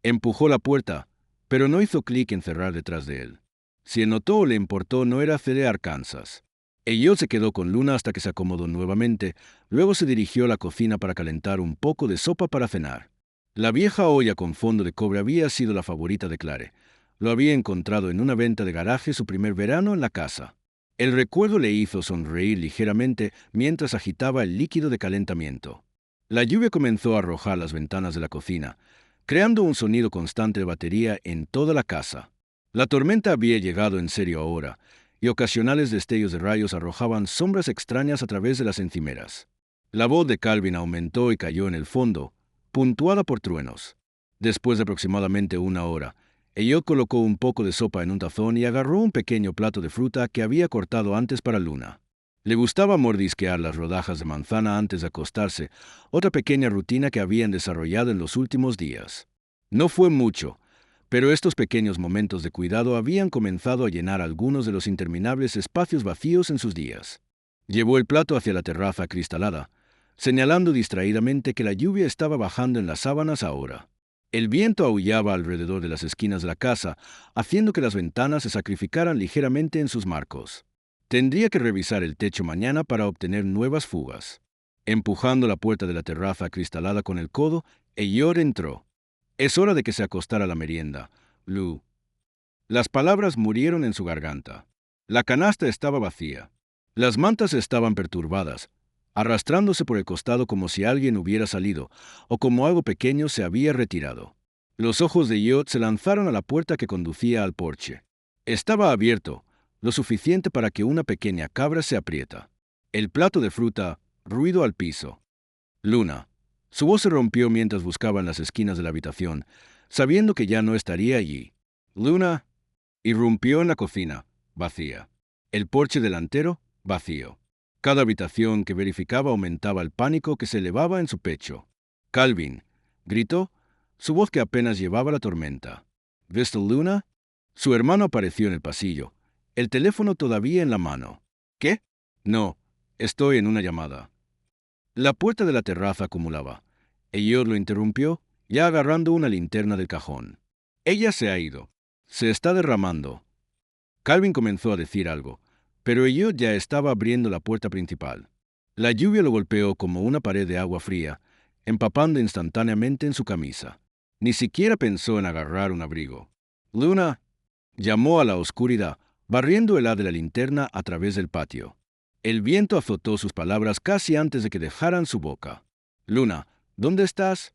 Empujó la puerta, pero no hizo clic en cerrar detrás de él. Si notó o le importó, no era Fede Arkansas. Elliot se quedó con Luna hasta que se acomodó nuevamente, luego se dirigió a la cocina para calentar un poco de sopa para cenar. La vieja olla con fondo de cobre había sido la favorita de Clare. Lo había encontrado en una venta de garaje su primer verano en la casa. El recuerdo le hizo sonreír ligeramente mientras agitaba el líquido de calentamiento. La lluvia comenzó a arrojar las ventanas de la cocina, creando un sonido constante de batería en toda la casa. La tormenta había llegado en serio ahora, y ocasionales destellos de rayos arrojaban sombras extrañas a través de las encimeras. La voz de Calvin aumentó y cayó en el fondo, puntuada por truenos. Después de aproximadamente una hora, Elliot colocó un poco de sopa en un tazón y agarró un pequeño plato de fruta que había cortado antes para Luna. Le gustaba mordisquear las rodajas de manzana antes de acostarse, otra pequeña rutina que habían desarrollado en los últimos días. No fue mucho, pero estos pequeños momentos de cuidado habían comenzado a llenar algunos de los interminables espacios vacíos en sus días. Llevó el plato hacia la terraza acristalada, señalando distraídamente que la lluvia estaba bajando en las sábanas ahora. El viento aullaba alrededor de las esquinas de la casa, haciendo que las ventanas se sacrificaran ligeramente en sus marcos. Tendría que revisar el techo mañana para obtener nuevas fugas. Empujando la puerta de la terraza acristalada con el codo, Elliot entró. «Es hora de que se acostara la merienda, Lou». Las palabras murieron en su garganta. La canasta estaba vacía. Las mantas estaban perturbadas, arrastrándose por el costado como si alguien hubiera salido, o como algo pequeño se había retirado. Los ojos de Elliot se lanzaron a la puerta que conducía al porche. Estaba abierto, lo suficiente para que una pequeña cabra se aprieta. El plato de fruta, ruido al piso. Luna. Su voz se rompió mientras buscaba en las esquinas de la habitación, sabiendo que ya no estaría allí. Luna. Irrumpió en la cocina, vacía. El porche delantero, vacío. Cada habitación que verificaba aumentaba el pánico que se elevaba en su pecho. Calvin, gritó, su voz que apenas llevaba la tormenta. ¿Viste Luna? Su hermano apareció en el pasillo, el teléfono todavía en la mano. ¿Qué? No, estoy en una llamada. La puerta de la terraza acumulaba. Elliot lo interrumpió, ya agarrando una linterna del cajón. Ella se ha ido. Se está derramando. Calvin comenzó a decir algo, pero Elliot ya estaba abriendo la puerta principal. La lluvia lo golpeó como una pared de agua fría, empapando instantáneamente en su camisa. Ni siquiera pensó en agarrar un abrigo. Luna llamó a la oscuridad, barriendo el haz de la linterna a través del patio. El viento azotó sus palabras casi antes de que dejaran su boca. Luna, ¿dónde estás?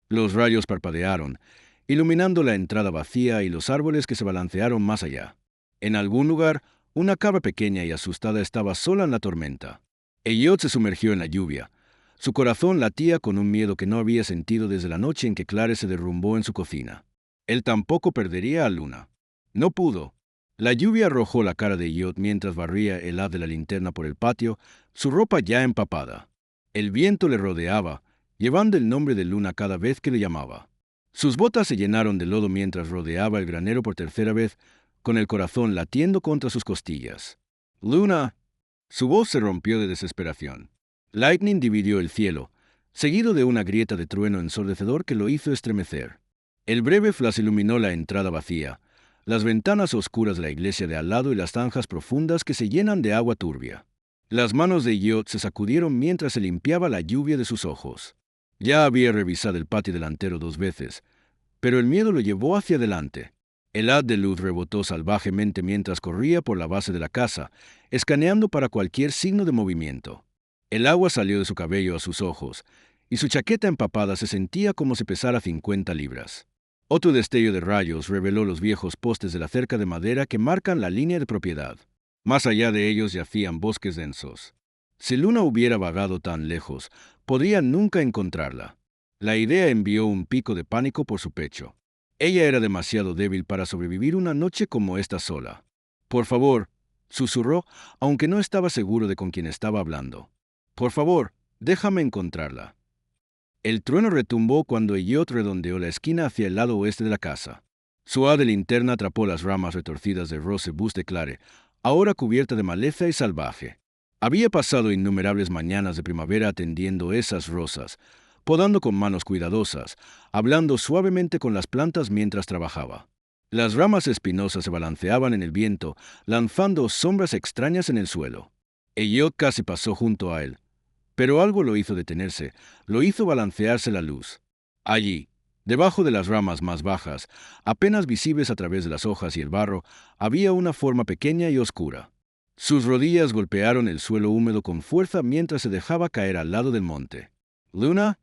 Los rayos parpadearon, iluminando la entrada vacía y los árboles que se balancearon más allá. En algún lugar, una cabra pequeña y asustada estaba sola en la tormenta. Elliot se sumergió en la lluvia. Su corazón latía con un miedo que no había sentido desde la noche en que Clare se derrumbó en su cocina. Él tampoco perdería a Luna. No pudo. La lluvia arrojó la cara de Elliot mientras barría el haz de la linterna por el patio, su ropa ya empapada. El viento le rodeaba, llevando el nombre de Luna cada vez que le llamaba. Sus botas se llenaron de lodo mientras rodeaba el granero por tercera vez, con el corazón latiendo contra sus costillas. Luna. Su voz se rompió de desesperación. Lightning dividió el cielo, seguido de una grieta de trueno ensordecedor que lo hizo estremecer. El breve flash iluminó la entrada vacía, las ventanas oscuras de la iglesia de al lado y las zanjas profundas que se llenan de agua turbia. Las manos de Elliot se sacudieron mientras se limpiaba la lluvia de sus ojos. Ya había revisado el patio delantero 2 veces, pero el miedo lo llevó hacia adelante. El haz de luz rebotó salvajemente mientras corría por la base de la casa, escaneando para cualquier signo de movimiento. El agua salió de su cabello a sus ojos, y su chaqueta empapada se sentía como si pesara 50 libras. Otro destello de rayos reveló los viejos postes de la cerca de madera que marcan la línea de propiedad. Más allá de ellos yacían bosques densos. Si Luna hubiera vagado tan lejos, podría nunca encontrarla. La idea envió un pico de pánico por su pecho. Ella era demasiado débil para sobrevivir una noche como esta sola. Por favor, susurró, aunque no estaba seguro de con quién estaba hablando. Por favor, déjame encontrarla. El trueno retumbó cuando Elliot redondeó la esquina hacia el lado oeste de la casa. Su haz de linterna atrapó las ramas retorcidas de Rosebus de Clare, ahora cubierta de maleza y salvaje. Había pasado innumerables mañanas de primavera atendiendo esas rosas, podando con manos cuidadosas, hablando suavemente con las plantas mientras trabajaba. Las ramas espinosas se balanceaban en el viento, lanzando sombras extrañas en el suelo. Elliot casi pasó junto a él, pero algo lo hizo detenerse, lo hizo balancearse la luz. Allí, debajo de las ramas más bajas, apenas visibles a través de las hojas y el barro, había una forma pequeña y oscura. Sus rodillas golpearon el suelo húmedo con fuerza mientras se dejaba caer al lado del monte. ¿Luna?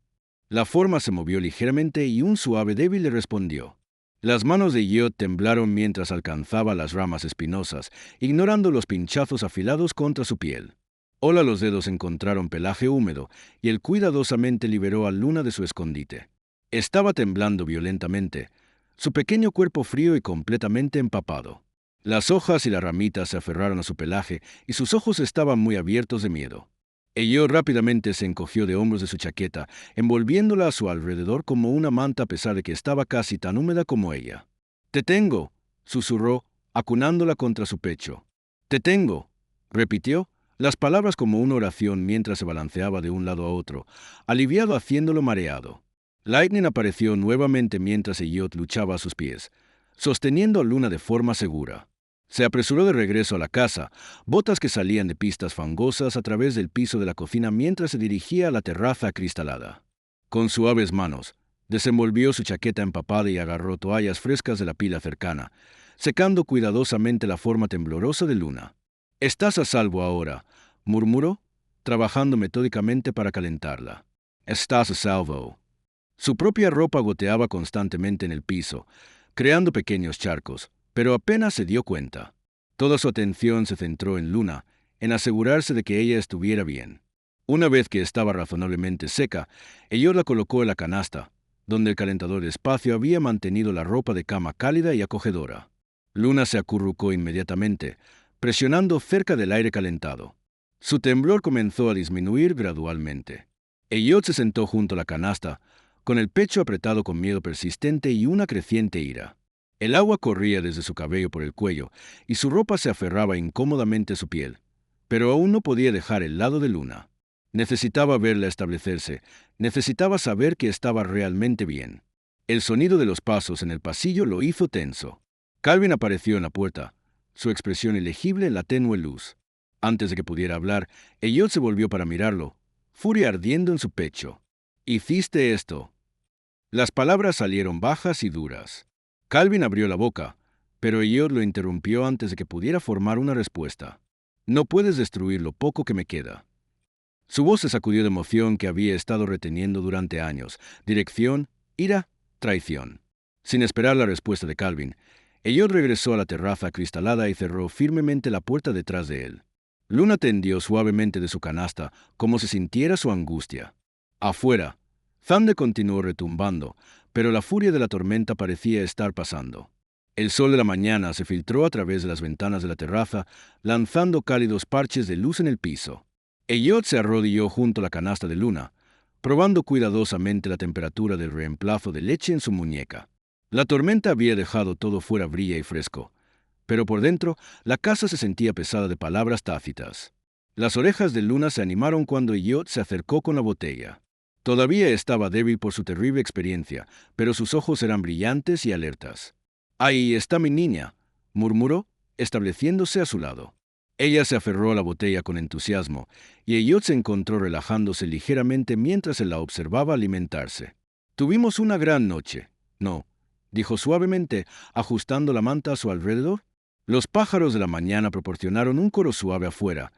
La forma se movió ligeramente y un suave débil le respondió. Las manos de Elliot temblaron mientras alcanzaba las ramas espinosas, ignorando los pinchazos afilados contra su piel. Hola, los dedos encontraron pelaje húmedo y él cuidadosamente liberó a Luna de su escondite. Estaba temblando violentamente, su pequeño cuerpo frío y completamente empapado. Las hojas y las ramitas se aferraron a su pelaje y sus ojos estaban muy abiertos de miedo. Elliot rápidamente se encogió de hombros de su chaqueta, envolviéndola a su alrededor como una manta a pesar de que estaba casi tan húmeda como ella. «Te tengo», susurró, acunándola contra su pecho. «Te tengo», repitió, las palabras como una oración mientras se balanceaba de un lado a otro, aliviado haciéndolo mareado. Lightning apareció nuevamente mientras Elliot luchaba a sus pies, sosteniendo a Luna de forma segura. Se apresuró de regreso a la casa, botas que salían de pistas fangosas a través del piso de la cocina mientras se dirigía a la terraza acristalada. Con suaves manos, desenvolvió su chaqueta empapada y agarró toallas frescas de la pila cercana, secando cuidadosamente la forma temblorosa de Luna. «Estás a salvo ahora», murmuró, trabajando metódicamente para calentarla. «Estás a salvo». Su propia ropa goteaba constantemente en el piso, creando pequeños charcos, pero apenas se dio cuenta. Toda su atención se centró en Luna, en asegurarse de que ella estuviera bien. Una vez que estaba razonablemente seca, Elliot la colocó en la canasta, donde el calentador de espacio había mantenido la ropa de cama cálida y acogedora. Luna se acurrucó inmediatamente, presionando cerca del aire calentado. Su temblor comenzó a disminuir gradualmente. Elliot se sentó junto a la canasta, con el pecho apretado con miedo persistente y una creciente ira. El agua corría desde su cabello por el cuello, y su ropa se aferraba incómodamente a su piel. Pero aún no podía dejar el lado de Luna. Necesitaba verla establecerse, necesitaba saber que estaba realmente bien. El sonido de los pasos en el pasillo lo hizo tenso. Calvin apareció en la puerta, su expresión ilegible en la tenue luz. Antes de que pudiera hablar, Elliot se volvió para mirarlo, furia ardiendo en su pecho. «Hiciste esto». Las palabras salieron bajas y duras. Calvin abrió la boca, pero Elliot lo interrumpió antes de que pudiera formar una respuesta. «No puedes destruir lo poco que me queda». Su voz se sacudió de emoción que había estado reteniendo durante años. Dirección, ira, traición. Sin esperar la respuesta de Calvin, Elliot regresó a la terraza acristalada y cerró firmemente la puerta detrás de él. Luna tendió suavemente de su canasta, como si sintiera su angustia. Afuera, Thunder continuó retumbando, pero la furia de la tormenta parecía estar pasando. El sol de la mañana se filtró a través de las ventanas de la terraza, lanzando cálidos parches de luz en el piso. Elliot se arrodilló junto a la canasta de Luna, probando cuidadosamente la temperatura del reemplazo de leche en su muñeca. La tormenta había dejado todo fuera brillo y fresco, pero por dentro la casa se sentía pesada de palabras tácitas. Las orejas de Luna se animaron cuando Elliot se acercó con la botella. Todavía estaba débil por su terrible experiencia, pero sus ojos eran brillantes y alertas. «Ahí está mi niña», murmuró, estableciéndose a su lado. Ella se aferró a la botella con entusiasmo, y Elliot se encontró relajándose ligeramente mientras él la observaba alimentarse. «Tuvimos una gran noche, ¿no?», dijo suavemente, ajustando la manta a su alrededor. Los pájaros de la mañana proporcionaron un coro suave afuera,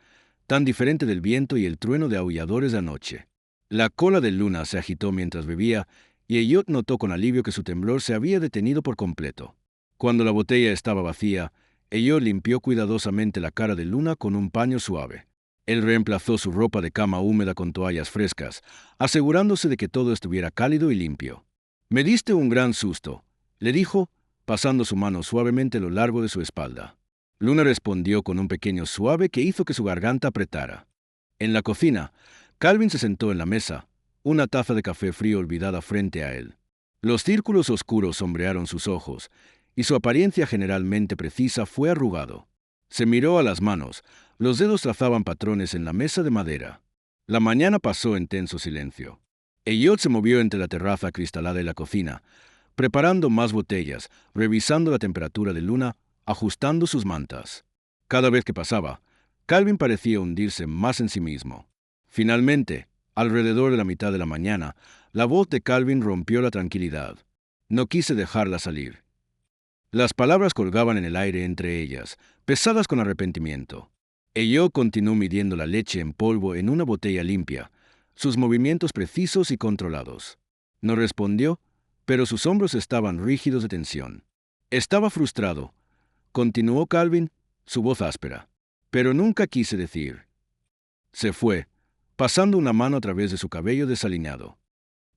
tan diferente del viento y el trueno de aulladores de anoche. La cola de Luna se agitó mientras bebía, y Elliot notó con alivio que su temblor se había detenido por completo. Cuando la botella estaba vacía, Elliot limpió cuidadosamente la cara de Luna con un paño suave. Él reemplazó su ropa de cama húmeda con toallas frescas, asegurándose de que todo estuviera cálido y limpio. «Me diste un gran susto», le dijo, pasando su mano suavemente a lo largo de su espalda. Luna respondió con un pequeño suave que hizo que su garganta apretara. En la cocina, Calvin se sentó en la mesa, una taza de café frío olvidada frente a él. Los círculos oscuros sombrearon sus ojos, y su apariencia generalmente precisa fue arrugado. Se miró a las manos, los dedos trazaban patrones en la mesa de madera. La mañana pasó en tenso silencio. Elliot se movió entre la terraza acristalada y la cocina, preparando más botellas, revisando la temperatura de Luna, ajustando sus mantas. Cada vez que pasaba, Calvin parecía hundirse más en sí mismo. Finalmente, alrededor de la mitad de la mañana, la voz de Calvin rompió la tranquilidad. No quise dejarla salir. Las palabras colgaban en el aire entre ellas, pesadas con arrepentimiento. Elliot continuó midiendo la leche en polvo en una botella limpia, sus movimientos precisos y controlados. No respondió, pero sus hombros estaban rígidos de tensión. Estaba frustrado. Continuó Calvin, su voz áspera. Pero nunca quise decir. Se fue, pasando una mano a través de su cabello desaliñado.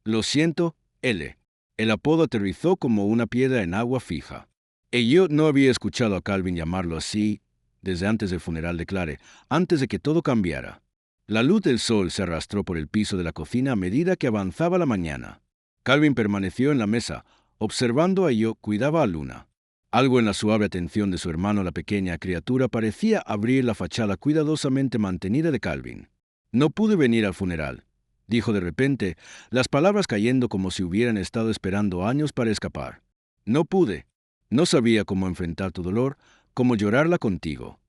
«Lo siento, L». El apodo aterrizó como una piedra en agua fija. Elliot no había escuchado a Calvin llamarlo así desde antes del funeral de Clare, antes de que todo cambiara. La luz del sol se arrastró por el piso de la cocina a medida que avanzaba la mañana. Calvin permaneció en la mesa, observando a Elliot cuidaba a Luna. Algo en la suave atención de su hermano, la pequeña criatura, parecía abrir la fachada cuidadosamente mantenida de Calvin. «No pude venir al funeral», dijo de repente, las palabras cayendo como si hubieran estado esperando años para escapar. «No pude. No sabía cómo enfrentar tu dolor, cómo llorarla contigo».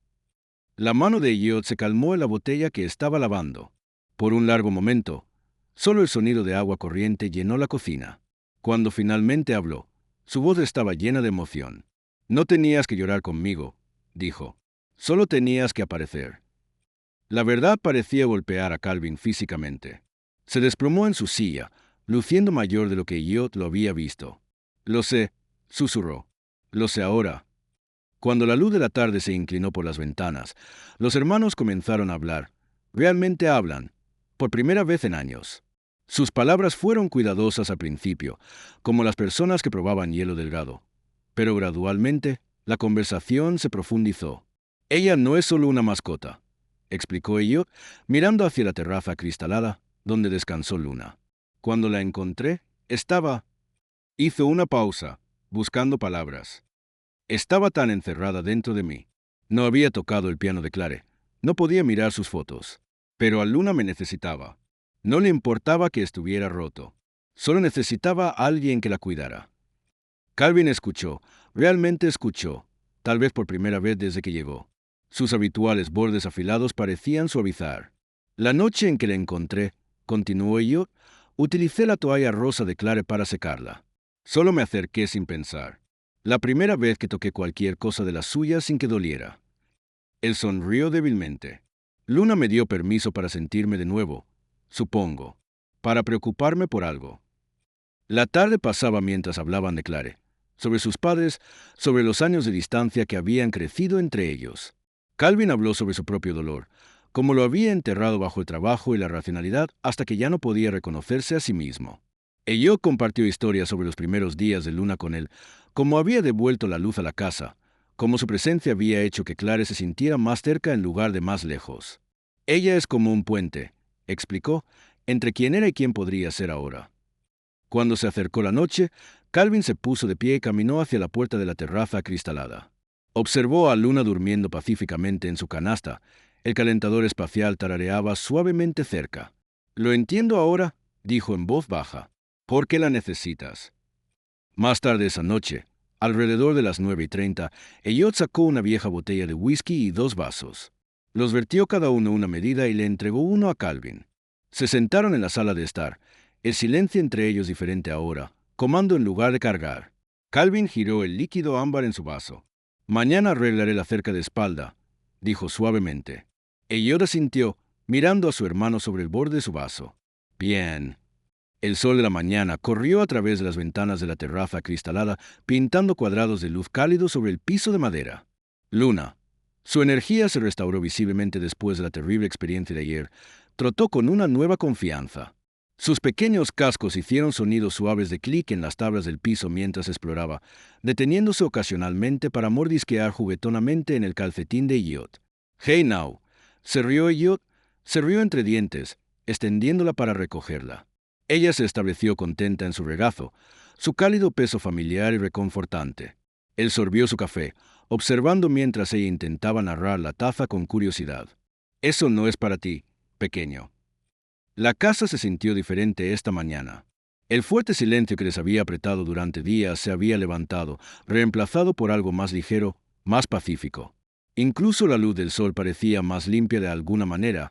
La mano de Elliot se calmó en la botella que estaba lavando. Por un largo momento, solo el sonido de agua corriente llenó la cocina. Cuando finalmente habló, su voz estaba llena de emoción. «No tenías que llorar conmigo», dijo. «Solo tenías que aparecer». La verdad parecía golpear a Calvin físicamente. Se desplomó en su silla, luciendo mayor de lo que Elliot lo había visto. «Lo sé», susurró. «Lo sé ahora». Cuando la luz de la tarde se inclinó por las ventanas, los hermanos comenzaron a hablar. Realmente hablan, por primera vez en años. Sus palabras fueron cuidadosas al principio, como las personas que probaban hielo delgado. Pero gradualmente, la conversación se profundizó. Ella no es solo una mascota, explicó Elliot, mirando hacia la terraza acristalada, donde descansó Luna. Cuando la encontré, estaba... Hizo una pausa, buscando palabras. Estaba tan encerrada dentro de mí. No había tocado el piano de Clare. No podía mirar sus fotos. Pero a Luna me necesitaba. No le importaba que estuviera roto. Solo necesitaba a alguien que la cuidara. Calvin escuchó, realmente escuchó, tal vez por primera vez desde que llegó. Sus habituales bordes afilados parecían suavizar. La noche en que la encontré, continuó yo, utilicé la toalla rosa de Clare para secarla. Solo me acerqué sin pensar. La primera vez que toqué cualquier cosa de la suya sin que doliera. Él sonrió débilmente. Luna me dio permiso para sentirme de nuevo, supongo, para preocuparme por algo. La tarde pasaba mientras hablaban de Clare, sobre sus padres, sobre los años de distancia que habían crecido entre ellos. Calvin habló sobre su propio dolor, como lo había enterrado bajo el trabajo y la racionalidad hasta que ya no podía reconocerse a sí mismo. Elliot compartió historias sobre los primeros días de Luna con él, cómo había devuelto la luz a la casa, cómo su presencia había hecho que Clare se sintiera más cerca en lugar de más lejos. Ella es como un puente, explicó, entre quien era y quien podría ser ahora. Cuando se acercó la noche, Calvin se puso de pie y caminó hacia la puerta de la terraza acristalada. Observó a Luna durmiendo pacíficamente en su canasta. El calentador espacial tarareaba suavemente cerca. «Lo entiendo ahora», dijo en voz baja. «¿Por qué la necesitas?» Más tarde esa noche, alrededor de las 9:30, Elliot sacó una vieja botella de whisky y 2 vasos. Los vertió cada uno una medida y le entregó uno a Calvin. Se sentaron en la sala de estar, el silencio entre ellos diferente ahora, comando en lugar de cargar. Calvin giró el líquido ámbar en su vaso. «Mañana arreglaré la cerca de espalda», dijo suavemente. Elliot asintió, mirando a su hermano sobre el borde de su vaso. «Bien». El sol de la mañana corrió a través de las ventanas de la terraza acristalada, pintando cuadrados de luz cálido sobre el piso de madera. Luna. Su energía se restauró visiblemente después de la terrible experiencia de ayer. Trotó con una nueva confianza. Sus pequeños cascos hicieron sonidos suaves de clic en las tablas del piso mientras exploraba, deteniéndose ocasionalmente para mordisquear juguetonamente en el calcetín de Elliot. «Hey now», se rió Elliot, se rió entre dientes, extendiéndola para recogerla. Ella se estableció contenta en su regazo, su cálido peso familiar y reconfortante. Él sorbió su café, observando mientras ella intentaba narrar la taza con curiosidad. «Eso no es para ti, pequeño». La casa se sintió diferente esta mañana. El fuerte silencio que les había apretado durante días se había levantado, reemplazado por algo más ligero, más pacífico. Incluso la luz del sol parecía más limpia de alguna manera,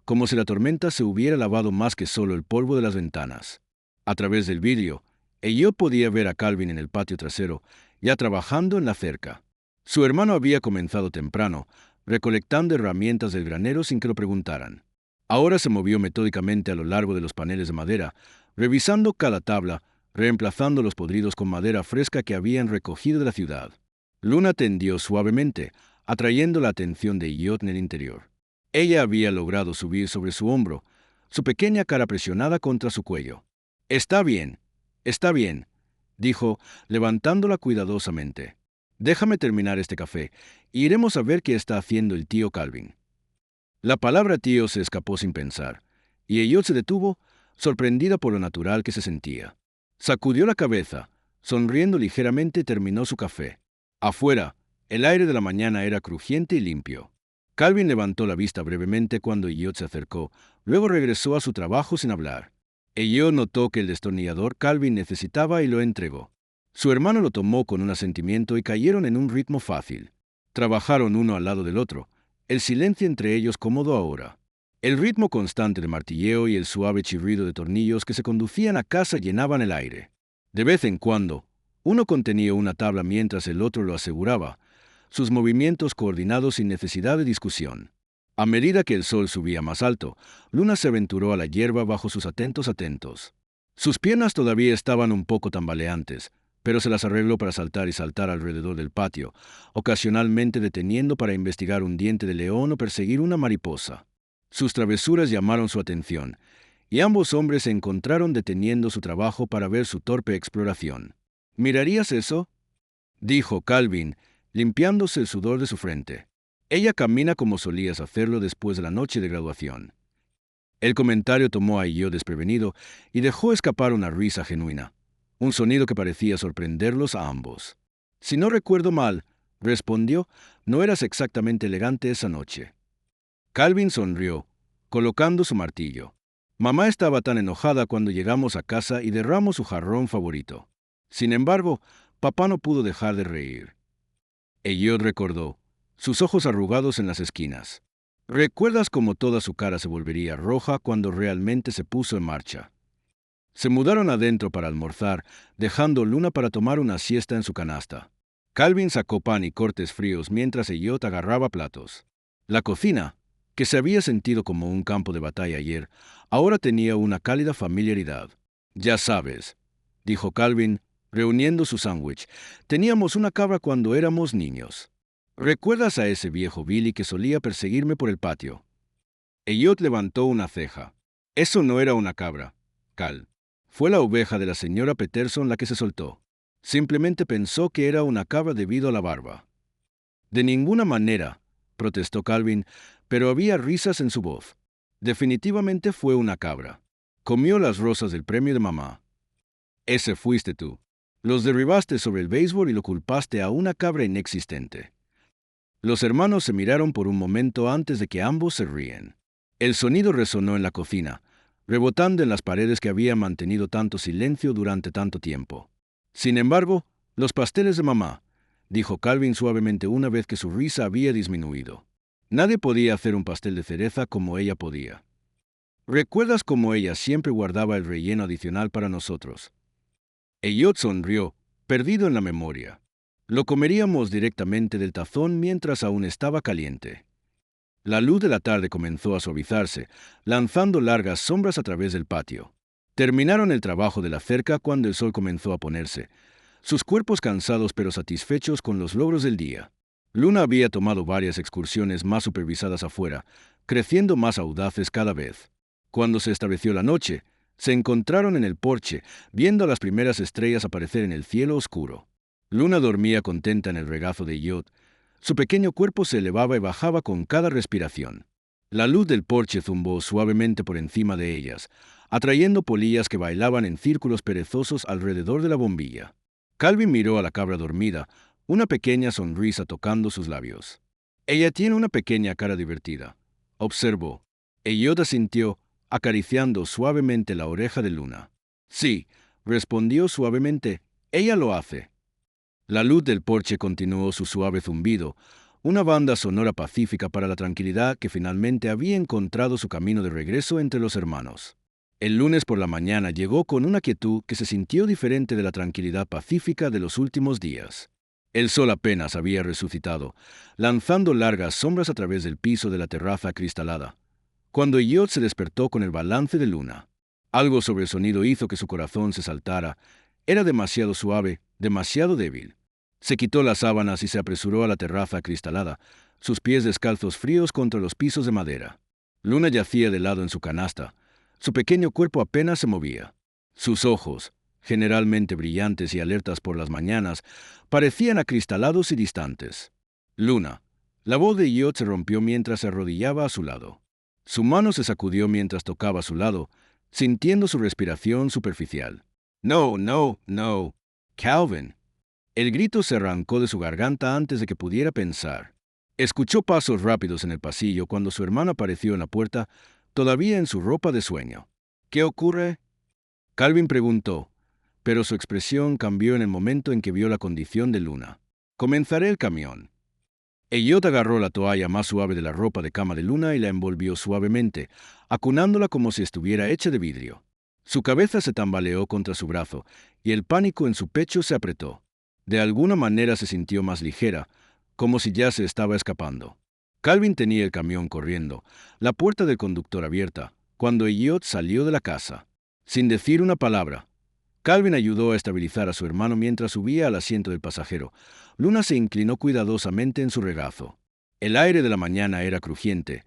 como si la tormenta se hubiera lavado más que solo el polvo de las ventanas. A través del vidrio, Elliot podía ver a Calvin en el patio trasero, ya trabajando en la cerca. Su hermano había comenzado temprano, recolectando herramientas del granero sin que lo preguntaran. Ahora se movió metódicamente a lo largo de los paneles de madera, revisando cada tabla, reemplazando los podridos con madera fresca que habían recogido de la ciudad. Luna tendió suavemente, atrayendo la atención de Elliot en el interior. Ella había logrado subir sobre su hombro, su pequeña cara presionada contra su cuello. Está bien», dijo, levantándola cuidadosamente. «Déjame terminar este café, y iremos a ver qué está haciendo el tío Calvin». La palabra tío se escapó sin pensar, y Elliot se detuvo, sorprendida por lo natural que se sentía. Sacudió la cabeza, sonriendo ligeramente terminó su café. Afuera, el aire de la mañana era crujiente y limpio. Calvin levantó la vista brevemente cuando Elliot se acercó, luego regresó a su trabajo sin hablar. Elliot notó que el destornillador Calvin necesitaba y lo entregó. Su hermano lo tomó con un asentimiento y cayeron en un ritmo fácil. Trabajaron uno al lado del otro, el silencio entre ellos cómodo ahora. El ritmo constante de martilleo y el suave chirrido de tornillos que se conducían a casa llenaban el aire. De vez en cuando, uno contenía una tabla mientras el otro lo aseguraba, sus movimientos coordinados sin necesidad de discusión. A medida que el sol subía más alto, Luna se aventuró a la hierba bajo sus atentos. Sus piernas todavía estaban un poco tambaleantes, pero se las arregló para saltar y saltar alrededor del patio, ocasionalmente deteniendo para investigar un diente de león o perseguir una mariposa. Sus travesuras llamaron su atención, y ambos hombres se encontraron deteniendo su trabajo para ver su torpe exploración. ¿Mirarías eso?, dijo Calvin, limpiándose el sudor de su frente. Ella camina como solías hacerlo después de la noche de graduación. El comentario tomó a Elliot desprevenido y dejó escapar una risa genuina, un sonido que parecía sorprenderlos a ambos. Si no recuerdo mal, respondió, no eras exactamente elegante esa noche. Calvin sonrió, colocando su martillo. Mamá estaba tan enojada cuando llegamos a casa y derramó su jarrón favorito. Sin embargo, papá no pudo dejar de reír. Elliot recordó, sus ojos arrugados en las esquinas. ¿Recuerdas cómo toda su cara se volvería roja cuando realmente se puso en marcha? Se mudaron adentro para almorzar, dejando Luna para tomar una siesta en su canasta. Calvin sacó pan y cortes fríos mientras Elliot agarraba platos. La cocina, que se había sentido como un campo de batalla ayer, ahora tenía una cálida familiaridad. Ya sabes, dijo Calvin, reuniendo su sándwich, teníamos una cabra cuando éramos niños. ¿Recuerdas a ese viejo Billy que solía perseguirme por el patio? Elliot levantó una ceja. Eso no era una cabra, Cal. Fue la oveja de la señora Peterson la que se soltó. Simplemente pensó que era una cabra debido a la barba. De ninguna manera, protestó Calvin, pero había risas en su voz. Definitivamente fue una cabra. Comió las rosas del premio de mamá. Ese fuiste tú. Los derribaste sobre el béisbol y lo culpaste a una cabra inexistente. Los hermanos se miraron por un momento antes de que ambos se ríen. El sonido resonó en la cocina, rebotando en las paredes que habían mantenido tanto silencio durante tanto tiempo. Sin embargo, los pasteles de mamá, dijo Calvin suavemente una vez que su risa había disminuido. Nadie podía hacer un pastel de cereza como ella podía. ¿Recuerdas cómo ella siempre guardaba el relleno adicional para nosotros? Elliot sonrió, perdido en la memoria. Lo comeríamos directamente del tazón mientras aún estaba caliente. La luz de la tarde comenzó a suavizarse, lanzando largas sombras a través del patio. Terminaron el trabajo de la cerca cuando el sol comenzó a ponerse, sus cuerpos cansados pero satisfechos con los logros del día. Luna había tomado varias excursiones más supervisadas afuera, creciendo más audaces cada vez. Cuando se estableció la noche, se encontraron en el porche, viendo las primeras estrellas aparecer en el cielo oscuro. Luna dormía contenta en el regazo de Elliot. Su pequeño cuerpo se elevaba y bajaba con cada respiración. La luz del porche zumbó suavemente por encima de ellas, atrayendo polillas que bailaban en círculos perezosos alrededor de la bombilla. Calvin miró a la cabra dormida, una pequeña sonrisa tocando sus labios. Ella tiene una pequeña cara divertida, observó. Elliot asintió, acariciando suavemente la oreja de Luna. Sí, respondió suavemente, ella lo hace. La luz del porche continuó su suave zumbido, una banda sonora pacífica para la tranquilidad que finalmente había encontrado su camino de regreso entre los hermanos. El lunes por la mañana llegó con una quietud que se sintió diferente de la tranquilidad pacífica de los últimos días. El sol apenas había resucitado, lanzando largas sombras a través del piso de la terraza acristalada, cuando Elliot se despertó con el balance de Luna. Algo sobre el sonido hizo que su corazón se saltara. Era demasiado suave, demasiado débil. Se quitó las sábanas y se apresuró a la terraza acristalada, sus pies descalzos fríos contra los pisos de madera. Luna yacía de lado en su canasta. Su pequeño cuerpo apenas se movía. Sus ojos, generalmente brillantes y alertas por las mañanas, parecían acristalados y distantes. Luna. La voz de Elliot se rompió mientras se arrodillaba a su lado. Su mano se sacudió mientras tocaba a su lado, sintiendo su respiración superficial. No, no, no. Calvin. El grito se arrancó de su garganta antes de que pudiera pensar. Escuchó pasos rápidos en el pasillo cuando su hermana apareció en la puerta, todavía en su ropa de sueño. ¿Qué ocurre?, Calvin preguntó, pero su expresión cambió en el momento en que vio la condición de Luna. Comenzaré el camión. Elliot agarró la toalla más suave de la ropa de cama de Luna y la envolvió suavemente, acunándola como si estuviera hecha de vidrio. Su cabeza se tambaleó contra su brazo y el pánico en su pecho se apretó. De alguna manera se sintió más ligera, como si ya se estaba escapando. Calvin tenía el camión corriendo, la puerta del conductor abierta, cuando Elliot salió de la casa. Sin decir una palabra, Calvin ayudó a estabilizar a su hermano mientras subía al asiento del pasajero. Luna se inclinó cuidadosamente en su regazo. El aire de la mañana era crujiente,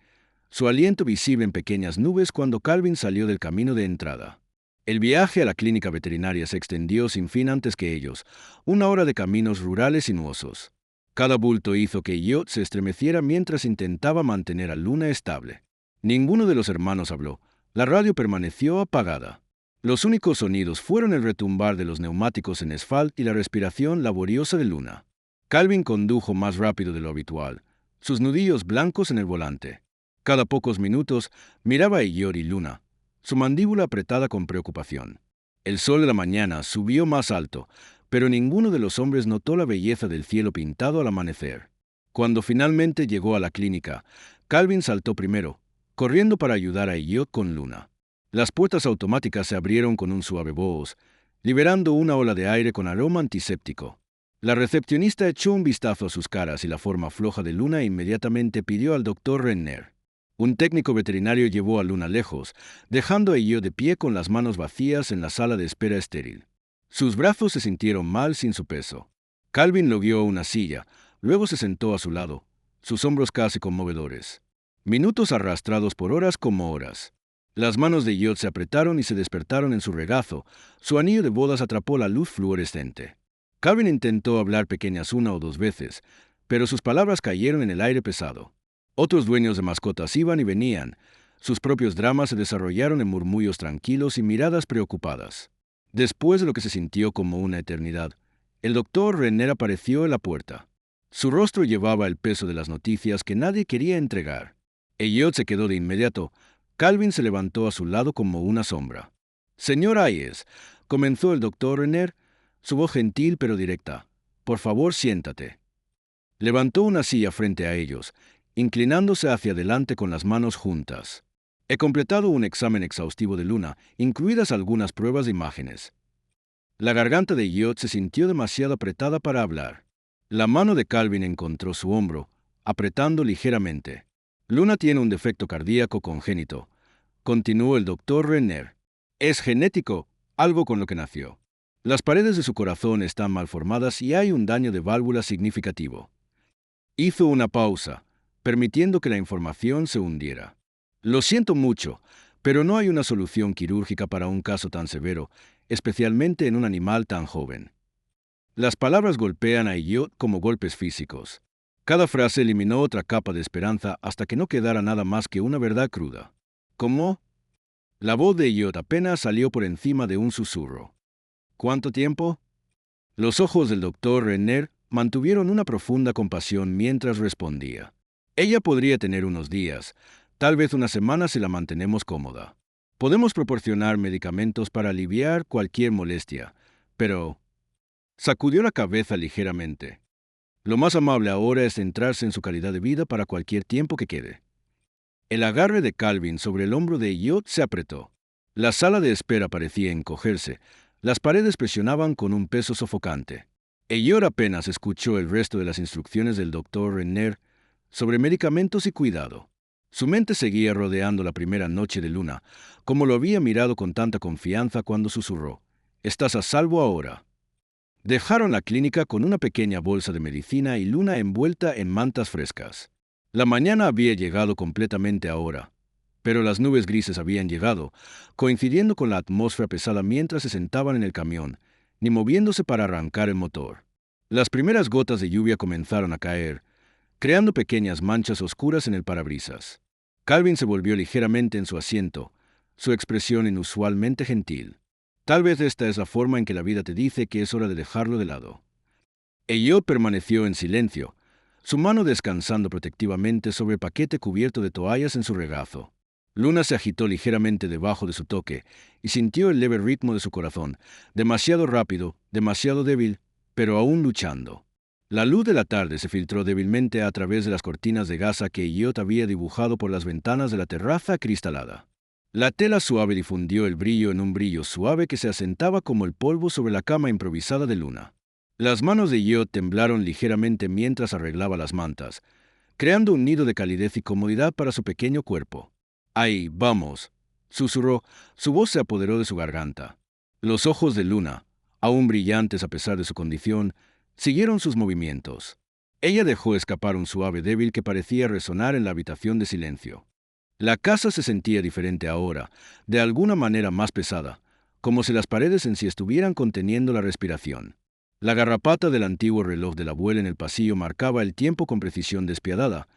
su aliento visible en pequeñas nubes cuando Calvin salió del camino de entrada. El viaje a la clínica veterinaria se extendió sin fin antes que ellos, 1 hora de caminos rurales sinuosos. Cada bulto hizo que Elliot se estremeciera mientras intentaba mantener a Luna estable. Ninguno de los hermanos habló. La radio permaneció apagada. Los únicos sonidos fueron el retumbar de los neumáticos en asfalto y la respiración laboriosa de Luna. Calvin condujo más rápido de lo habitual, sus nudillos blancos en el volante. Cada pocos minutos miraba a Elliot y Luna, su mandíbula apretada con preocupación. El sol de la mañana subió más alto, pero ninguno de los hombres notó la belleza del cielo pintado al amanecer. Cuando finalmente llegó a la clínica, Calvin saltó primero, corriendo para ayudar a Elliot con Luna. Las puertas automáticas se abrieron con un suave voz, liberando una ola de aire con aroma antiséptico. La recepcionista echó un vistazo a sus caras y la forma floja de Luna e inmediatamente pidió al doctor Renner. Un técnico veterinario llevó a Luna lejos, dejando a Elliot de pie con las manos vacías en la sala de espera estéril. Sus brazos se sintieron mal sin su peso. Calvin lo guió a una silla, luego se sentó a su lado, sus hombros casi conmovedores. Minutos arrastrados por horas como horas. Las manos de Elliot se apretaron y se despertaron en su regazo. Su anillo de bodas atrapó la luz fluorescente. Calvin intentó hablar pequeñas 1 o 2 veces, pero sus palabras cayeron en el aire pesado. Otros dueños de mascotas iban y venían. Sus propios dramas se desarrollaron en murmullos tranquilos y miradas preocupadas. Después de lo que se sintió como una eternidad, el doctor Renner apareció en la puerta. Su rostro llevaba el peso de las noticias que nadie quería entregar. Elliot se quedó de inmediato. Calvin se levantó a su lado como una sombra. «Señor Hayes», comenzó el doctor Renner, su voz gentil pero directa. «Por favor, siéntate». Levantó una silla frente a ellos, inclinándose hacia adelante con las manos juntas. «He completado un examen exhaustivo de Luna, incluidas algunas pruebas de imágenes». La garganta de Elliot se sintió demasiado apretada para hablar. La mano de Calvin encontró su hombro, apretando ligeramente. «Luna tiene un defecto cardíaco congénito», continuó el doctor Renner. «Es genético, algo con lo que nació. Las paredes de su corazón están malformadas y hay un daño de válvula significativo». Hizo una pausa, permitiendo que la información se hundiera. «Lo siento mucho, pero no hay una solución quirúrgica para un caso tan severo, especialmente en un animal tan joven». Las palabras golpean a Elliot como golpes físicos. Cada frase eliminó otra capa de esperanza hasta que no quedara nada más que una verdad cruda. «¿Cómo?» La voz de Elliot apenas salió por encima de un susurro. «¿Cuánto tiempo?» Los ojos del doctor Renner mantuvieron una profunda compasión mientras respondía. «Ella podría tener unos días, tal vez una semana si la mantenemos cómoda. Podemos proporcionar medicamentos para aliviar cualquier molestia, pero...» Sacudió la cabeza ligeramente. «Lo más amable ahora es centrarse en su calidad de vida para cualquier tiempo que quede». El agarre de Calvin sobre el hombro de Elliot se apretó. La sala de espera parecía encogerse. Las paredes presionaban con un peso sofocante. Elliot apenas escuchó el resto de las instrucciones del doctor Renner sobre medicamentos y cuidado. Su mente seguía rodeando la primera noche de Luna, como lo había mirado con tanta confianza cuando susurró: «Estás a salvo ahora». Dejaron la clínica con una pequeña bolsa de medicina y Luna envuelta en mantas frescas. La mañana había llegado completamente ahora, pero las nubes grises habían llegado, coincidiendo con la atmósfera pesada mientras se sentaban en el camión, ni moviéndose para arrancar el motor. Las primeras gotas de lluvia comenzaron a caer, creando pequeñas manchas oscuras en el parabrisas. Calvin se volvió ligeramente en su asiento, su expresión inusualmente gentil. «Tal vez esta es la forma en que la vida te dice que es hora de dejarlo de lado». Elliot permaneció en silencio, su mano descansando protectivamente sobre el paquete cubierto de toallas en su regazo. Luna se agitó ligeramente debajo de su toque y sintió el leve ritmo de su corazón, demasiado rápido, demasiado débil, pero aún luchando. La luz de la tarde se filtró débilmente a través de las cortinas de gasa que Elliot había dibujado por las ventanas de la terraza acristalada. La tela suave difundió el brillo en un brillo suave que se asentaba como el polvo sobre la cama improvisada de Luna. Las manos de Elliot temblaron ligeramente mientras arreglaba las mantas, creando un nido de calidez y comodidad para su pequeño cuerpo. «Ahí, vamos», susurró, su voz se apoderó de su garganta. Los ojos de Luna, aún brillantes a pesar de su condición, siguieron sus movimientos. Ella dejó escapar un suave débil que parecía resonar en la habitación de silencio. La casa se sentía diferente ahora, de alguna manera más pesada, como si las paredes en sí estuvieran conteniendo la respiración. La garrapata del antiguo reloj de la abuela en el pasillo marcaba el tiempo con precisión despiadada,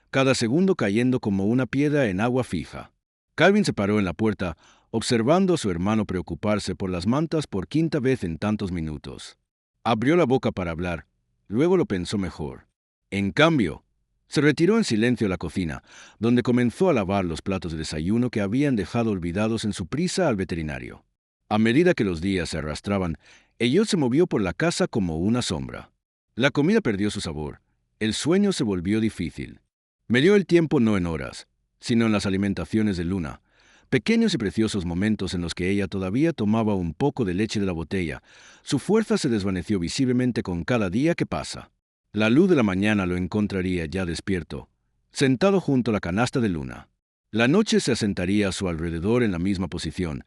cada segundo cayendo como una piedra en agua fija. Calvin se paró en la puerta, observando a su hermano preocuparse por las mantas por quinta vez en tantos minutos. Abrió la boca para hablar, luego lo pensó mejor. En cambio, se retiró en silencio a la cocina, donde comenzó a lavar los platos de desayuno que habían dejado olvidados en su prisa al veterinario. A medida que los días se arrastraban, Elliot se movió por la casa como una sombra. La comida perdió su sabor, el sueño se volvió difícil. Medió el tiempo no en horas, sino en las alimentaciones de Luna, pequeños y preciosos momentos en los que ella todavía tomaba un poco de leche de la botella. Su fuerza se desvaneció visiblemente con cada día que pasa. La luz de la mañana lo encontraría ya despierto, sentado junto a la canasta de Luna. La noche se asentaría a su alrededor en la misma posición.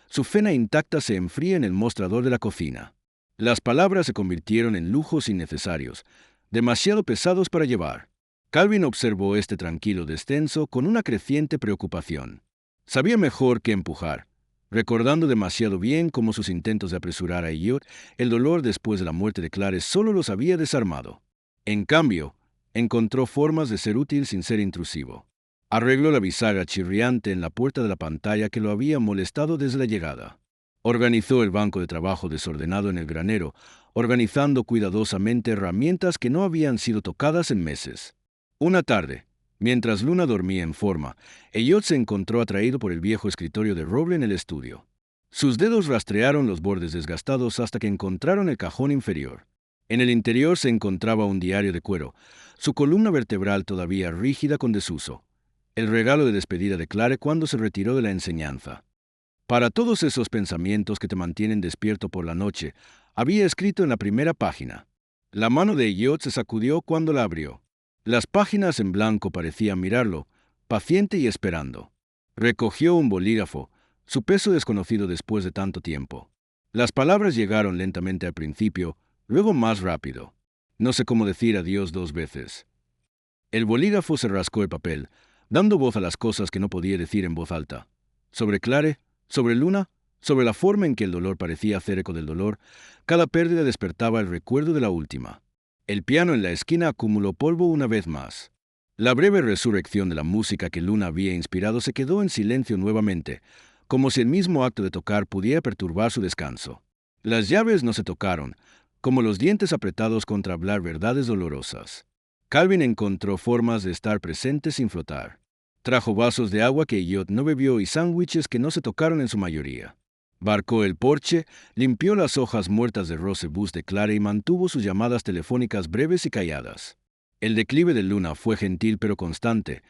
Su cena intacta se enfría en el mostrador de la cocina. Las palabras se convirtieron en lujos innecesarios, demasiado pesados para llevar. Calvin observó este tranquilo descenso con una creciente preocupación. Sabía mejor que empujar, recordando demasiado bien cómo sus intentos de apresurar a Elliot, el dolor después de la muerte de Clare solo los había desarmado. En cambio, encontró formas de ser útil sin ser intrusivo. Arregló la bisagra chirriante en la puerta de la pantalla que lo había molestado desde la llegada. Organizó el banco de trabajo desordenado en el granero, organizando cuidadosamente herramientas que no habían sido tocadas en meses. Una tarde, mientras Luna dormía en forma, Elliot se encontró atraído por el viejo escritorio de roble en el estudio. Sus dedos rastrearon los bordes desgastados hasta que encontraron el cajón inferior. En el interior se encontraba un diario de cuero, su columna vertebral todavía rígida con desuso. El regalo de despedida de Clare cuando se retiró de la enseñanza. Para todos esos pensamientos que te mantienen despierto por la noche, había escrito en la primera página. La mano de Elliot se sacudió cuando la abrió. Las páginas en blanco parecían mirarlo, paciente y esperando. Recogió un bolígrafo, su peso desconocido después de tanto tiempo. Las palabras llegaron lentamente al principio, luego más rápido. No sé cómo decir adiós dos veces. El bolígrafo se rascó el papel, dando voz a las cosas que no podía decir en voz alta. Sobre Clare, sobre Luna, sobre la forma en que el dolor parecía hacer eco del dolor, cada pérdida despertaba el recuerdo de la última. El piano en la esquina acumuló polvo una vez más. La breve resurrección de la música que Luna había inspirado se quedó en silencio nuevamente, como si el mismo acto de tocar pudiera perturbar su descanso. Las llaves no se tocaron, como los dientes apretados contra hablar verdades dolorosas. Calvin encontró formas de estar presente sin flotar. Trajo vasos de agua que Elliot no bebió y sándwiches que no se tocaron en su mayoría. Barcó el porche, limpió las hojas muertas de rosebus de Clare y mantuvo sus llamadas telefónicas breves y calladas. El declive de Luna fue gentil pero constante,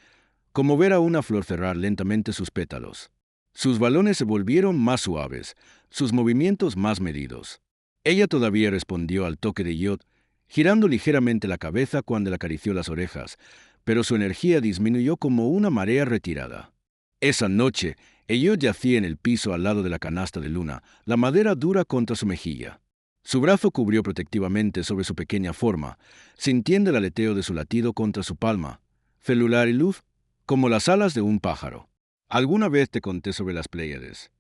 como ver a una flor cerrar lentamente sus pétalos. Sus balones se volvieron más suaves, sus movimientos más medidos. Ella todavía respondió al toque de Elliot, girando ligeramente la cabeza cuando le acarició las orejas, pero su energía disminuyó como una marea retirada. Esa noche, Elliot yacía en el piso al lado de la canasta de Luna, la madera dura contra su mejilla. Su brazo cubrió protectivamente sobre su pequeña forma, sintiendo el aleteo de su latido contra su palma, celular y luz, como las alas de un pájaro. Alguna vez te conté sobre las Pléyades.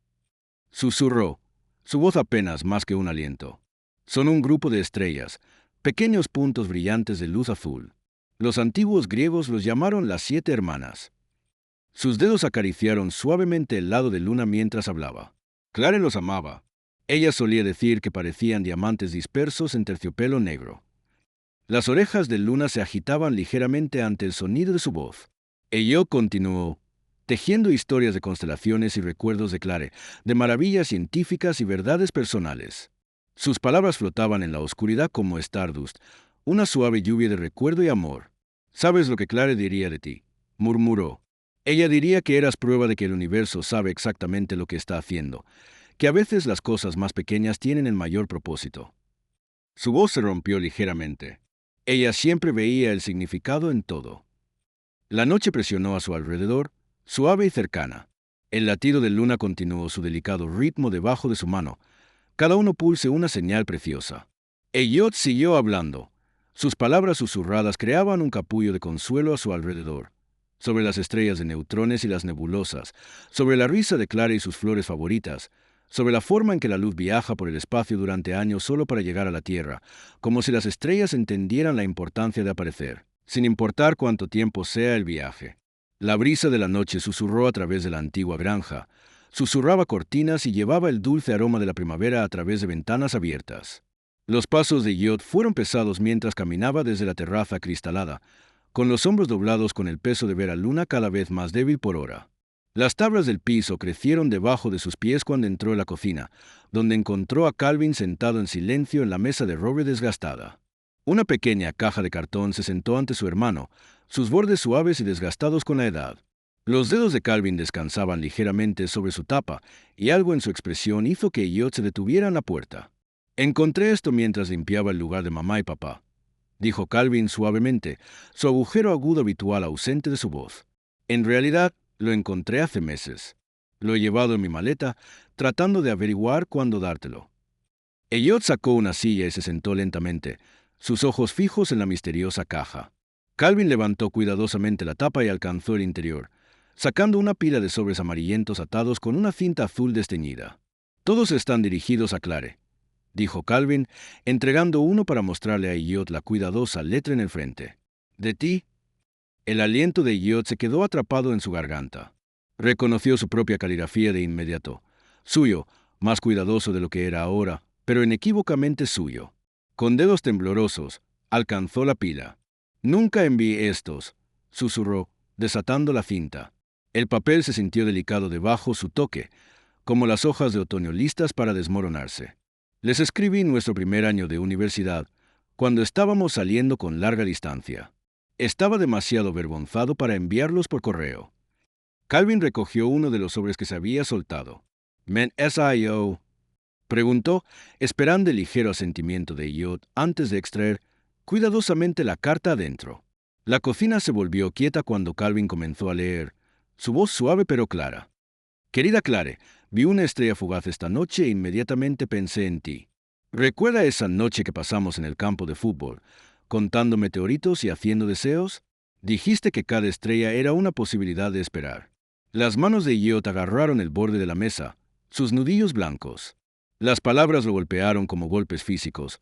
Susurró, su voz apenas más que un aliento. Son un grupo de estrellas, pequeños puntos brillantes de luz azul. Los antiguos griegos los llamaron las 7 hermanas. Sus dedos acariciaron suavemente el lado de Luna mientras hablaba. Clare los amaba. Ella solía decir que parecían diamantes dispersos en terciopelo negro. Las orejas de Luna se agitaban ligeramente ante el sonido de su voz. Elliot continuó, tejiendo historias de constelaciones y recuerdos de Clare, de maravillas científicas y verdades personales. Sus palabras flotaban en la oscuridad como Stardust, una suave lluvia de recuerdo y amor. «¿Sabes lo que Clare diría de ti?», murmuró. Ella diría que eras prueba de que el universo sabe exactamente lo que está haciendo, que a veces las cosas más pequeñas tienen el mayor propósito. Su voz se rompió ligeramente. Ella siempre veía el significado en todo. La noche presionó a su alrededor, suave y cercana. El latido de Luna continuó su delicado ritmo debajo de su mano, Cada uno pulse una señal preciosa. Elliot siguió hablando. Sus palabras susurradas creaban un capullo de consuelo a su alrededor. Sobre las estrellas de neutrones y las nebulosas, sobre la risa de Clara y sus flores favoritas, sobre la forma en que la luz viaja por el espacio durante años solo para llegar a la Tierra, como si las estrellas entendieran la importancia de aparecer, sin importar cuánto tiempo sea el viaje. La brisa de la noche susurró a través de la antigua granja, susurraba cortinas y llevaba el dulce aroma de la primavera a través de ventanas abiertas. Los pasos de Elliot fueron pesados mientras caminaba desde la terraza acristalada, con los hombros doblados con el peso de ver a Luna cada vez más débil por hora. Las tablas del piso crecieron debajo de sus pies cuando entró en la cocina, donde encontró a Calvin sentado en silencio en la mesa de roble desgastada. Una pequeña caja de cartón se sentó ante su hermano, sus bordes suaves y desgastados con la edad. Los dedos de Calvin descansaban ligeramente sobre su tapa, y algo en su expresión hizo que Elliot se detuviera en la puerta. «Encontré esto mientras limpiaba el lugar de mamá y papá», dijo Calvin suavemente, su agujero agudo habitual ausente de su voz. «En realidad, lo encontré hace meses. Lo he llevado en mi maleta, tratando de averiguar cuándo dártelo». Elliot sacó una silla y se sentó lentamente, sus ojos fijos en la misteriosa caja. Calvin levantó cuidadosamente la tapa y alcanzó el interior, sacando una pila de sobres amarillentos atados con una cinta azul desteñida. «Todos están dirigidos a Clare», dijo Calvin, entregando uno para mostrarle a Elliot la cuidadosa letra en el frente. «¿De ti?» El aliento de Elliot se quedó atrapado en su garganta. Reconoció su propia caligrafía de inmediato. Suyo, más cuidadoso de lo que era ahora, pero inequívocamente suyo. Con dedos temblorosos, alcanzó la pila. «Nunca envié estos», susurró, desatando la cinta. El papel se sintió delicado debajo su toque, como las hojas de otoño listas para desmoronarse. «Les escribí nuestro primer año de universidad, cuando estábamos saliendo con larga distancia. Estaba demasiado avergonzado para enviarlos por correo». Calvin recogió uno de los sobres que se había soltado. «¿Men SIO?» preguntó, esperando el ligero asentimiento de Elliot antes de extraer cuidadosamente la carta adentro. La cocina se volvió quieta cuando Calvin comenzó a leer, su voz suave pero clara. «Querida Clare, vi una estrella fugaz esta noche e inmediatamente pensé en ti. ¿Recuerda esa noche que pasamos en el campo de fútbol, contando meteoritos y haciendo deseos? Dijiste que cada estrella era una posibilidad de esperar». Las manos de Elliot agarraron el borde de la mesa, sus nudillos blancos. Las palabras lo golpearon como golpes físicos.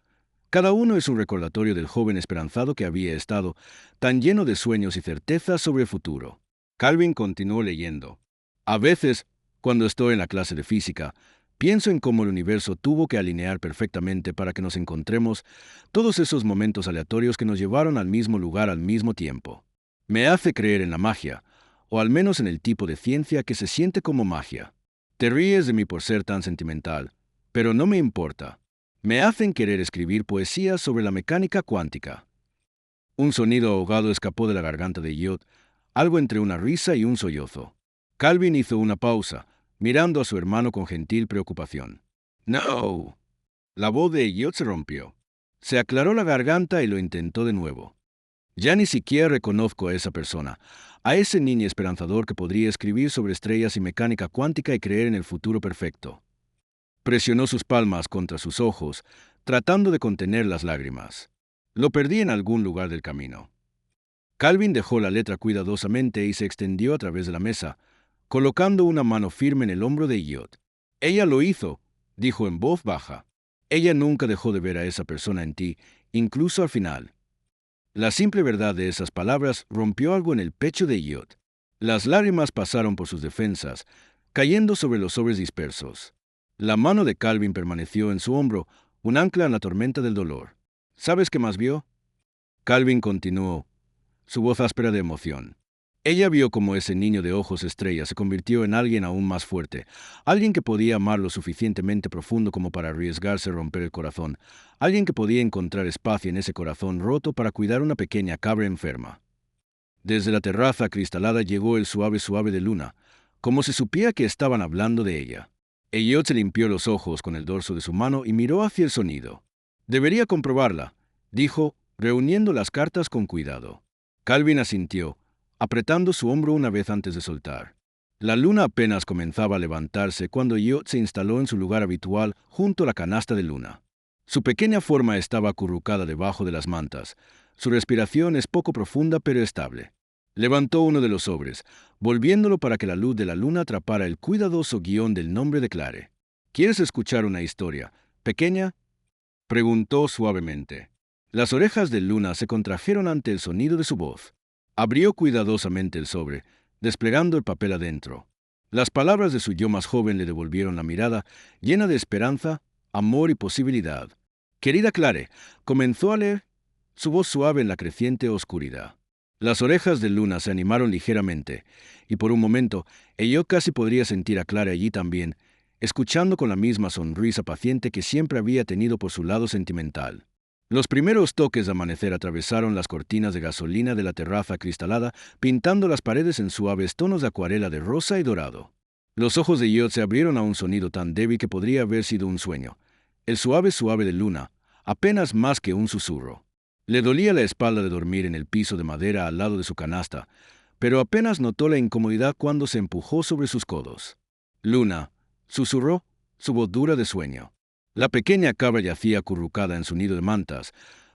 Cada uno es un recordatorio del joven esperanzado que había estado, tan lleno de sueños y certezas sobre el futuro. Calvin continuó leyendo. «A veces, cuando estoy en la clase de física, pienso en cómo el universo tuvo que alinear perfectamente para que nos encontremos, todos esos momentos aleatorios que nos llevaron al mismo lugar al mismo tiempo. Me hace creer en la magia, o al menos en el tipo de ciencia que se siente como magia. Te ríes de mí por ser tan sentimental, pero no me importa. Me hacen querer escribir poesías sobre la mecánica cuántica». Un sonido ahogado escapó de la garganta de Elliot, algo entre una risa y un sollozo. Calvin hizo una pausa, mirando a su hermano con gentil preocupación. «No». La voz de Elliot se rompió. Se aclaró la garganta y lo intentó de nuevo. «Ya ni siquiera reconozco a esa persona, a ese niño esperanzador que podría escribir sobre estrellas y mecánica cuántica y creer en el futuro perfecto». Presionó sus palmas contra sus ojos, tratando de contener las lágrimas. «Lo perdí en algún lugar del camino». Calvin dejó la letra cuidadosamente y se extendió a través de la mesa, colocando una mano firme en el hombro de Elliot. «Ella lo hizo», dijo en voz baja. «Ella nunca dejó de ver a esa persona en ti, incluso al final». La simple verdad de esas palabras rompió algo en el pecho de Elliot. Las lágrimas pasaron por sus defensas, cayendo sobre los sobres dispersos. La mano de Calvin permaneció en su hombro, un ancla en la tormenta del dolor. «¿Sabes qué más vio?». Calvin continuó, su voz áspera de emoción. «Ella vio cómo ese niño de ojos estrella se convirtió en alguien aún más fuerte, alguien que podía amar lo suficientemente profundo como para arriesgarse a romper el corazón, alguien que podía encontrar espacio en ese corazón roto para cuidar una pequeña cabra enferma». Desde la terraza acristalada llegó el suave de Luna, como si supiera que estaban hablando de ella. Elliot se limpió los ojos con el dorso de su mano y miró hacia el sonido. «Debería comprobarla», dijo, reuniendo las cartas con cuidado. Calvin asintió, apretando su hombro una vez antes de soltar. La luna apenas comenzaba a levantarse cuando Elliot se instaló en su lugar habitual junto a la canasta de luna. Su pequeña forma estaba acurrucada debajo de las mantas. Su respiración es poco profunda pero estable. Levantó uno de los sobres, volviéndolo para que la luz de la luna atrapara el cuidadoso guión del nombre de Clare. ¿Quieres escuchar una historia pequeña?, preguntó suavemente. Las orejas de Luna se contrajeron ante el sonido de su voz. Abrió cuidadosamente el sobre, desplegando el papel adentro. Las palabras de su yo más joven le devolvieron la mirada, llena de esperanza, amor y posibilidad. Querida Clare, comenzó a leer, su voz suave en la creciente oscuridad. Las orejas de Luna se animaron ligeramente, y por un momento, yo casi podría sentir a Clare allí también, escuchando con la misma sonrisa paciente que siempre había tenido por su lado sentimental. Los primeros toques de amanecer atravesaron las cortinas de gasolina de la terraza acristalada, pintando las paredes en suaves tonos de acuarela de rosa y dorado. Los ojos de Elliot se abrieron a un sonido tan débil que podría haber sido un sueño. El suave de Luna, apenas más que un susurro. Le dolía la espalda de dormir en el piso de madera al lado de su canasta, pero apenas notó la incomodidad cuando se empujó sobre sus codos. Luna, susurró, su voz dura de sueño. La pequeña cabra yacía acurrucada en su nido de mantas,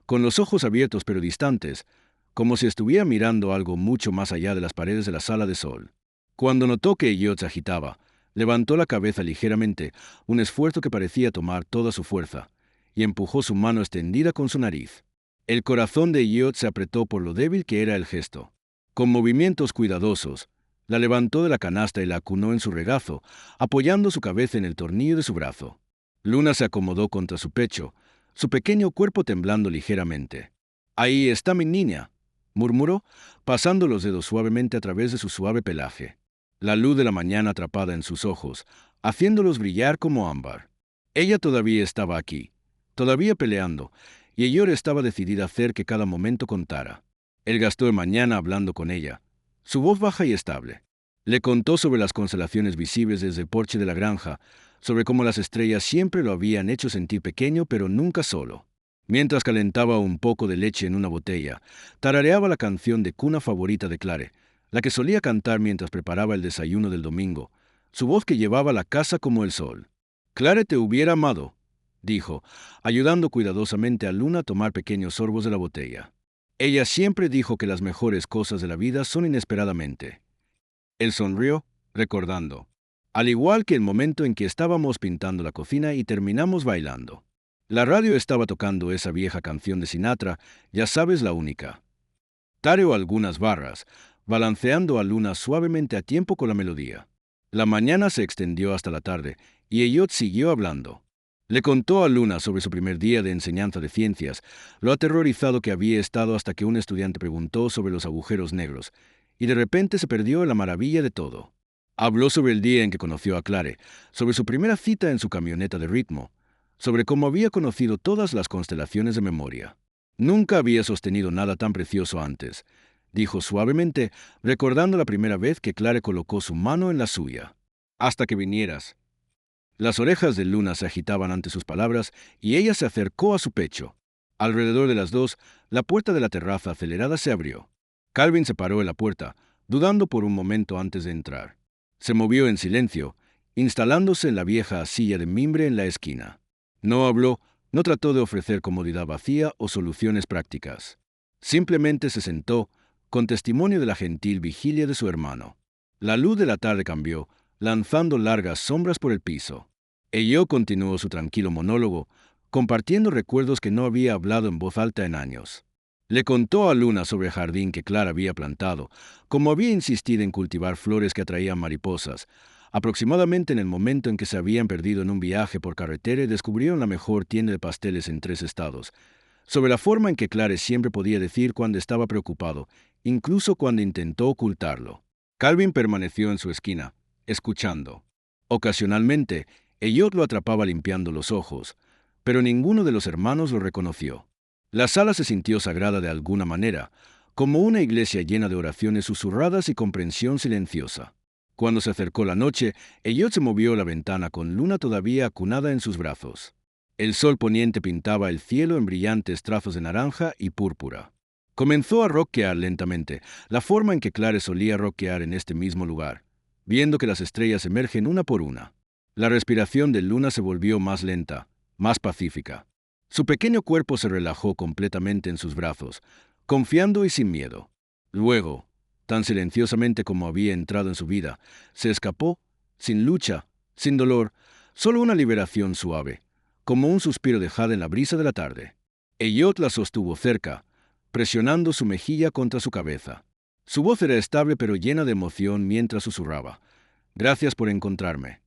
con los ojos abiertos pero distantes, como si estuviera mirando algo mucho más allá de las paredes de la sala de sol. Cuando notó que Elliot se agitaba, levantó la cabeza ligeramente, un esfuerzo que parecía tomar toda su fuerza, y empujó su mano extendida con su nariz. El corazón de Elliot se apretó por lo débil que era el gesto. Con movimientos cuidadosos, la levantó de la canasta y la acunó en su regazo, apoyando su cabeza en el tornillo de su brazo. Luna se acomodó contra su pecho, su pequeño cuerpo temblando ligeramente. «Ahí está mi niña», murmuró, pasando los dedos suavemente a través de su suave pelaje. La luz de la mañana atrapada en sus ojos, haciéndolos brillar como ámbar. Ella todavía estaba aquí, todavía peleando, y Elliot estaba decidida a hacer que cada momento contara. Él gastó el mañana hablando con ella, su voz baja y estable. Le contó sobre las constelaciones visibles desde el porche de la granja, sobre cómo las estrellas siempre lo habían hecho sentir pequeño pero nunca solo. Mientras calentaba un poco de leche en una botella, tarareaba la canción de cuna favorita de Clare, la que solía cantar mientras preparaba el desayuno del domingo, su voz que llevaba la casa como el sol. «Clare te hubiera amado», dijo, ayudando cuidadosamente a Luna a tomar pequeños sorbos de la botella. «Ella siempre dijo que las mejores cosas de la vida son inesperadamente». Él sonrió, recordando, al igual que el momento en que estábamos pintando la cocina y terminamos bailando. La radio estaba tocando esa vieja canción de Sinatra, ya sabes, la única. Tareó algunas barras, balanceando a Luna suavemente a tiempo con la melodía. La mañana se extendió hasta la tarde, y Elliot siguió hablando. Le contó a Luna sobre su primer día de enseñanza de ciencias, lo aterrorizado que había estado hasta que un estudiante preguntó sobre los agujeros negros, y de repente se perdió en la maravilla de todo. Habló sobre el día en que conoció a Clare, sobre su primera cita en su camioneta de ritmo, sobre cómo había conocido todas las constelaciones de memoria. Nunca había sostenido nada tan precioso antes, dijo suavemente, recordando la primera vez que Clare colocó su mano en la suya. «Hasta que vinieras». Las orejas de Luna se agitaban ante sus palabras y ella se acercó a su pecho. Alrededor de las dos, la puerta de la terraza acelerada se abrió. Calvin se paró en la puerta, dudando por un momento antes de entrar. Se movió en silencio, instalándose en la vieja silla de mimbre en la esquina. No habló, no trató de ofrecer comodidad vacía o soluciones prácticas. Simplemente se sentó, con testimonio de la gentil vigilia de su hermano. La luz de la tarde cambió, lanzando largas sombras por el piso. Elliot continuó su tranquilo monólogo, compartiendo recuerdos que no había hablado en voz alta en años. Le contó a Luna sobre el jardín que Clara había plantado, cómo había insistido en cultivar flores que atraían mariposas, aproximadamente en el momento en que se habían perdido en un viaje por carretera y descubrieron la mejor tienda de pasteles en 3 estados, sobre la forma en que Clare siempre podía decir cuando estaba preocupado, incluso cuando intentó ocultarlo. Calvin permaneció en su esquina, escuchando. Ocasionalmente, Elliot lo atrapaba limpiando los ojos, pero ninguno de los hermanos lo reconoció. La sala se sintió sagrada de alguna manera, como una iglesia llena de oraciones susurradas y comprensión silenciosa. Cuando se acercó la noche, Elliot se movió a la ventana con Luna todavía acunada en sus brazos. El sol poniente pintaba el cielo en brillantes trazos de naranja y púrpura. Comenzó a rockear lentamente, la forma en que Clare solía rockear en este mismo lugar. viendo que las estrellas emergen una por una. La respiración de Luna se volvió más lenta, más pacífica. Su pequeño cuerpo se relajó completamente en sus brazos, confiando y sin miedo. Luego, tan silenciosamente como había entrado en su vida, se escapó, sin lucha, sin dolor, solo una liberación suave, como un suspiro de jade en la brisa de la tarde. Elliot la sostuvo cerca, presionando su mejilla contra su cabeza. Su voz era estable pero llena de emoción mientras susurraba: «Gracias por encontrarme».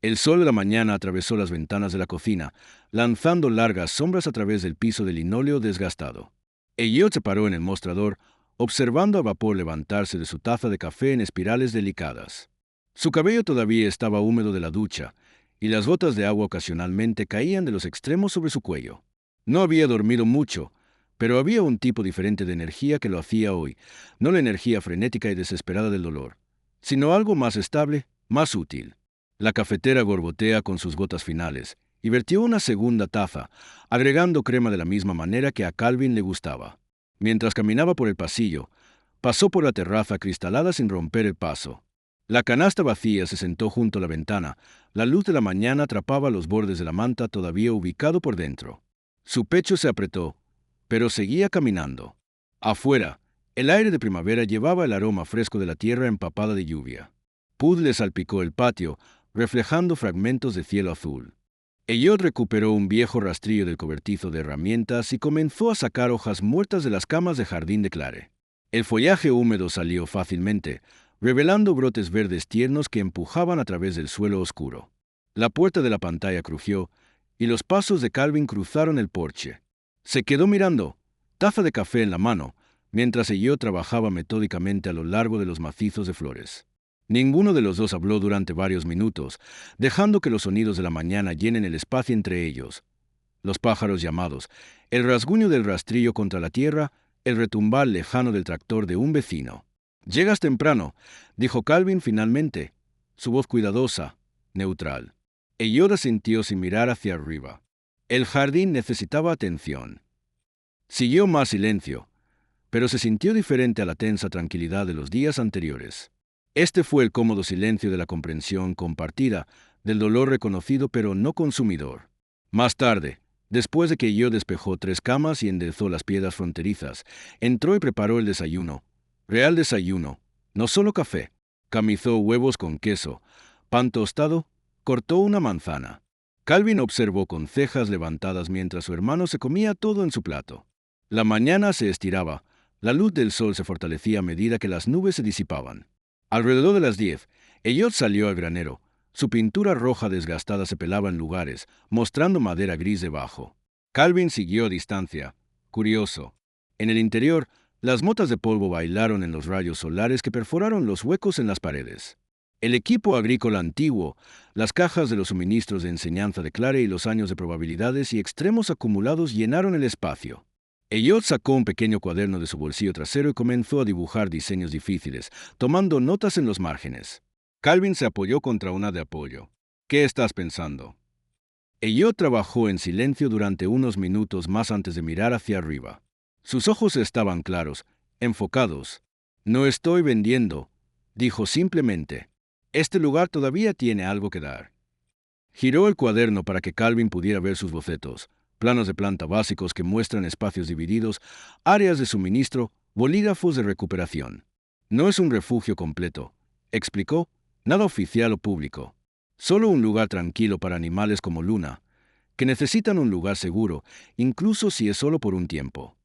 El sol de la mañana atravesó las ventanas de la cocina, lanzando largas sombras a través del piso de linóleo desgastado. Elliot se paró en el mostrador, observando al vapor levantarse de su taza de café en espirales delicadas. Su cabello todavía estaba húmedo de la ducha, y las gotas de agua ocasionalmente caían de los extremos sobre su cuello. No había dormido mucho, pero había un tipo diferente de energía que lo hacía hoy, no la energía frenética y desesperada del dolor, sino algo más estable, más útil. La cafetera borbotea con sus gotas finales, y vertió una segunda taza, agregando crema de la misma manera que a Calvin le gustaba. Mientras caminaba por el pasillo, pasó por la terraza acristalada sin romper el paso. La canasta vacía se sentó junto a la ventana. La luz de la mañana atrapaba los bordes de la manta todavía ubicado por dentro. Su pecho se apretó, pero seguía caminando. Afuera, el aire de primavera llevaba el aroma fresco de la tierra empapada de lluvia. Pud le salpicó el patio, reflejando fragmentos de cielo azul. Elliot recuperó un viejo rastrillo del cobertizo de herramientas y comenzó a sacar hojas muertas de las camas de jardín de Clare. El follaje húmedo salió fácilmente, revelando brotes verdes tiernos que empujaban a través del suelo oscuro. La puerta de la pantalla crujió, y los pasos de Calvin cruzaron el porche. Se quedó mirando, taza de café en la mano, mientras Elliot trabajaba metódicamente a lo largo de los macizos de flores. Ninguno de los dos habló durante varios minutos, dejando que los sonidos de la mañana llenen el espacio entre ellos. Los pájaros llamados, el rasguño del rastrillo contra la tierra, el retumbar lejano del tractor de un vecino. «Llegas temprano», dijo Calvin finalmente, su voz cuidadosa, neutral. Elliot asintió sin mirar hacia arriba. El jardín necesitaba atención. Siguió más silencio, pero se sintió diferente a la tensa tranquilidad de los días anteriores. Este fue el cómodo silencio de la comprensión compartida, del dolor reconocido pero no consumidor. Más tarde, después de que Elliot despejó 3 camas y enderezó las piedras fronterizas, entró y preparó el desayuno. Real desayuno, no solo café. Camizó huevos con queso, pan tostado, cortó una manzana. Calvin observó con cejas levantadas mientras su hermano se comía todo en su plato. La mañana se estiraba, la luz del sol se fortalecía a medida que las nubes se disipaban. Alrededor de las 10, Elliot salió al granero. Su pintura roja desgastada se pelaba en lugares, mostrando madera gris debajo. Calvin siguió a distancia, curioso. En el interior, las motas de polvo bailaron en los rayos solares que perforaron los huecos en las paredes. El equipo agrícola antiguo, las cajas de los suministros de enseñanza de Clare y los años de probabilidades y extremos acumulados llenaron el espacio. Elliot sacó un pequeño cuaderno de su bolsillo trasero y comenzó a dibujar diseños difíciles, tomando notas en los márgenes. Calvin se apoyó contra una de apoyo. «¿Qué estás pensando?» Elliot trabajó en silencio durante unos minutos más antes de mirar hacia arriba. Sus ojos estaban claros, enfocados. «No estoy vendiendo», dijo simplemente. «Este lugar todavía tiene algo que dar». Giró el cuaderno para que Calvin pudiera ver sus bocetos. Planos de planta básicos que muestran espacios divididos, áreas de suministro, bolígrafos de recuperación. «No es un refugio completo», explicó, «nada oficial o público. Solo un lugar tranquilo para animales como Luna, que necesitan un lugar seguro, incluso si es solo por un tiempo».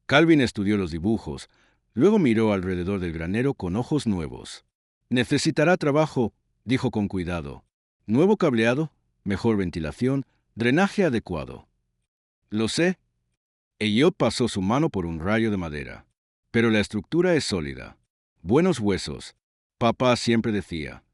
Calvin estudió los dibujos, luego miró alrededor del granero con ojos nuevos. «Necesitará trabajo», dijo con cuidado. «Nuevo cableado, mejor ventilación, drenaje adecuado». «Lo sé». Elliot pasó su mano por un rayo de madera. «Pero la estructura es sólida. Buenos huesos», papá siempre decía.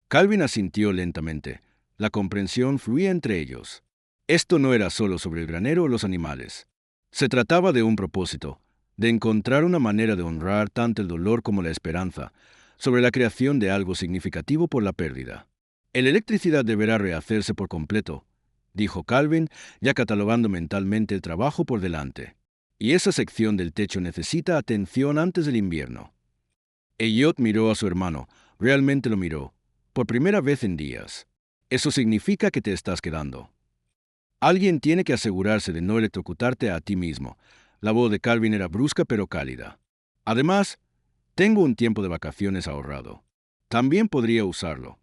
Calvin asintió lentamente. La comprensión fluía entre ellos. Esto no era solo sobre el granero o los animales. Se trataba de un propósito, de encontrar una manera de honrar tanto el dolor como la esperanza, sobre la creación de algo significativo por la pérdida. «La electricidad deberá rehacerse por completo», dijo Calvin, ya catalogando mentalmente el trabajo por delante. «Y esa sección del techo necesita atención antes del invierno». Elliot miró a su hermano, Realmente lo miró, por primera vez en días. Eso significa que te estás quedando. Alguien tiene que asegurarse de no electrocutarte a ti mismo. La voz de Calvin era brusca pero cálida. Además, tengo un tiempo de vacaciones ahorrado. También podría usarlo.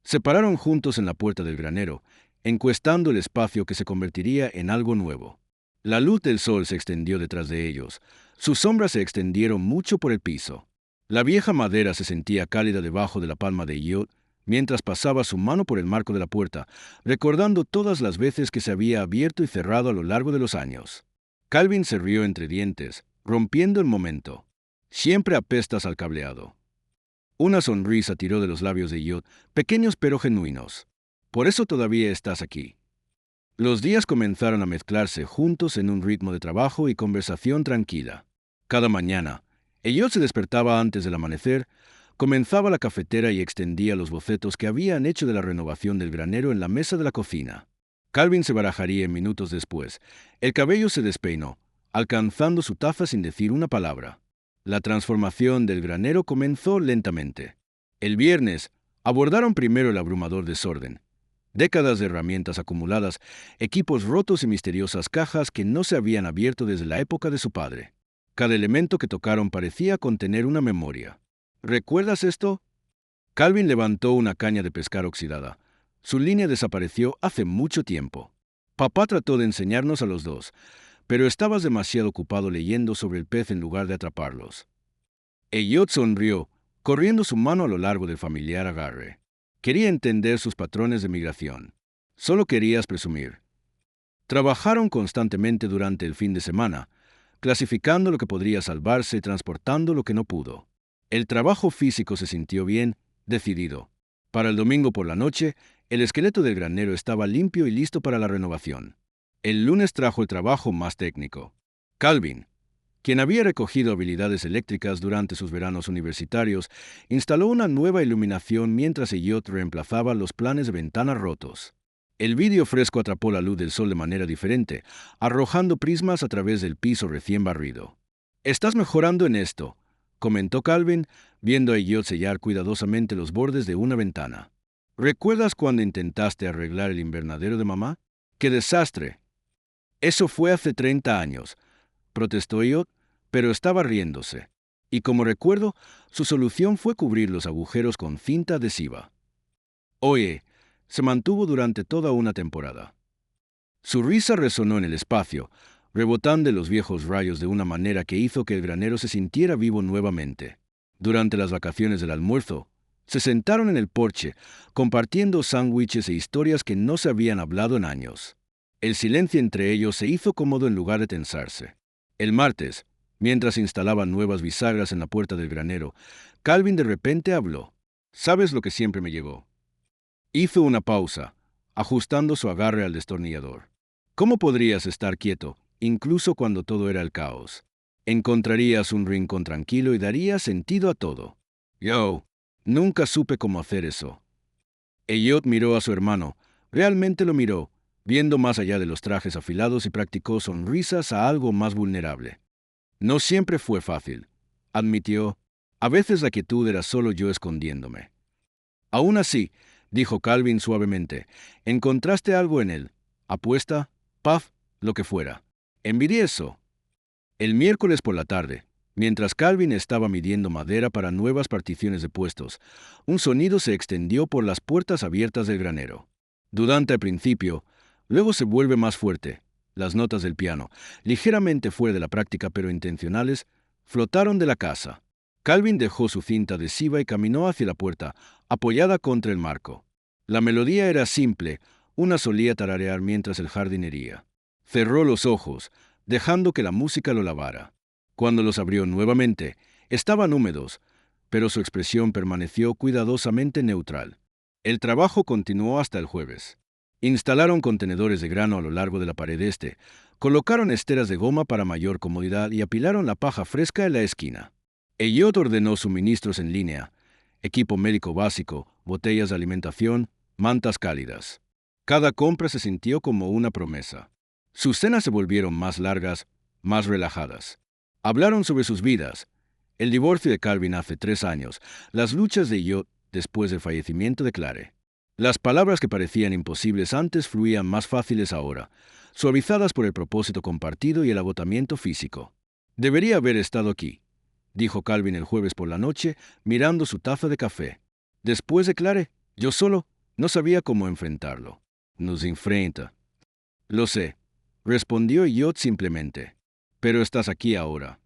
Se pararon juntos en la puerta del granero, encuestando el espacio que se convertiría en algo nuevo. La luz del sol se extendió detrás de ellos. Sus sombras se extendieron mucho por el piso. La vieja madera se sentía cálida debajo de la palma de Elliot mientras pasaba su mano por el marco de la puerta, recordando todas las veces que se había abierto y cerrado a lo largo de los años. Calvin se rió entre dientes, rompiendo el momento. Siempre apestas al cableado. Una sonrisa tiró de los labios de Elliot, pequeños pero genuinos. Por eso todavía estás aquí. Los días comenzaron a mezclarse juntos en un ritmo de trabajo y conversación tranquila. Cada mañana, Elliot se despertaba antes del amanecer, comenzaba la cafetera y extendía los bocetos que habían hecho de la renovación del granero en la mesa de la cocina. Calvin se barajaría minutos después. El cabello se despeinó, alcanzando su taza sin decir una palabra. La transformación del granero comenzó lentamente. El viernes, abordaron primero el abrumador desorden. Décadas de herramientas acumuladas, equipos rotos y misteriosas cajas que no se habían abierto desde la época de su padre. Cada elemento que tocaron parecía contener una memoria. ¿Recuerdas esto? Calvin levantó una caña de pescar oxidada. Su línea desapareció hace mucho tiempo. Papá trató de enseñarnos a los dos, pero estabas demasiado ocupado leyendo sobre el pez en lugar de atraparlos. Elliot sonrió, corriendo su mano a lo largo del familiar agarre. Quería entender sus patrones de migración. Solo querías presumir. Trabajaron constantemente durante el fin de semana, clasificando lo que podría salvarse y transportando lo que no pudo. El trabajo físico se sintió bien, decidido. Para el domingo por la noche, el esqueleto del granero estaba limpio y listo para la renovación. El lunes trajo el trabajo más técnico. Calvin, quien había recogido habilidades eléctricas durante sus veranos universitarios, instaló una nueva iluminación mientras Elliot reemplazaba los planes de ventanas rotos. El vidrio fresco atrapó la luz del sol de manera diferente, arrojando prismas a través del piso recién barrido. «Estás mejorando en esto», comentó Calvin, viendo a Elliot sellar cuidadosamente los bordes de una ventana. «¿Recuerdas cuando intentaste arreglar el invernadero de mamá? ¡Qué desastre!». «Eso fue hace 30 años», protestó Elliot, pero estaba riéndose. Y como recuerdo, su solución fue cubrir los agujeros con cinta adhesiva. Oye, se mantuvo durante toda una temporada. Su risa resonó en el espacio, rebotando en los viejos rayos de una manera que hizo que el granero se sintiera vivo nuevamente. Durante las vacaciones del almuerzo, se sentaron en el porche, compartiendo sándwiches e historias que no se habían hablado en años. El silencio entre ellos se hizo cómodo en lugar de tensarse. El martes, mientras instalaban nuevas bisagras en la puerta del granero, Calvin de repente habló. «¿Sabes lo que siempre me llegó?». Hizo una pausa, ajustando su agarre al destornillador. «¿Cómo podrías estar quieto, incluso cuando todo era el caos? Encontrarías un rincón tranquilo y daría sentido a todo». «Yo, nunca supe cómo hacer eso». Elliot miró a su hermano, realmente lo miró, viendo más allá de los trajes afilados y practicó sonrisas a algo más vulnerable. «No siempre fue fácil», admitió. «A veces la quietud era solo yo escondiéndome». «Aún así», dijo Calvin suavemente, «encontraste algo en él. Apuesta, paz, lo que fuera. Envidié eso». El miércoles por la tarde, mientras Calvin estaba midiendo madera para nuevas particiones de puestos, un sonido se extendió por las puertas abiertas del granero. Dudante al principio, luego se vuelve más fuerte. Las notas del piano, ligeramente fuera de la práctica pero intencionales, flotaron de la casa. Calvin dejó su cinta adhesiva y caminó hacia la puerta, apoyada contra el marco. La melodía era simple, una solía tararear mientras el jardinería. Cerró los ojos, dejando que la música lo lavara. Cuando los abrió nuevamente, estaban húmedos, pero su expresión permaneció cuidadosamente neutral. El trabajo continuó hasta el jueves. Instalaron contenedores de grano a lo largo de la pared este, colocaron esteras de goma para mayor comodidad y apilaron la paja fresca en la esquina. Elliot ordenó suministros en línea, equipo médico básico, botellas de alimentación, mantas cálidas. Cada compra se sintió como una promesa. Sus cenas se volvieron más largas, más relajadas. Hablaron sobre sus vidas, El divorcio de Calvin hace 3 años, las luchas de Elliot después del fallecimiento de Clare. Las palabras que parecían imposibles antes fluían más fáciles ahora, suavizadas por el propósito compartido y el agotamiento físico. Debería haber estado aquí, dijo Calvin el jueves por la noche, mirando su taza de café. Después de Clare, yo solo no sabía cómo enfrentarlo. Nos enfrenta. Lo sé, respondió Elliot simplemente. Pero estás aquí ahora.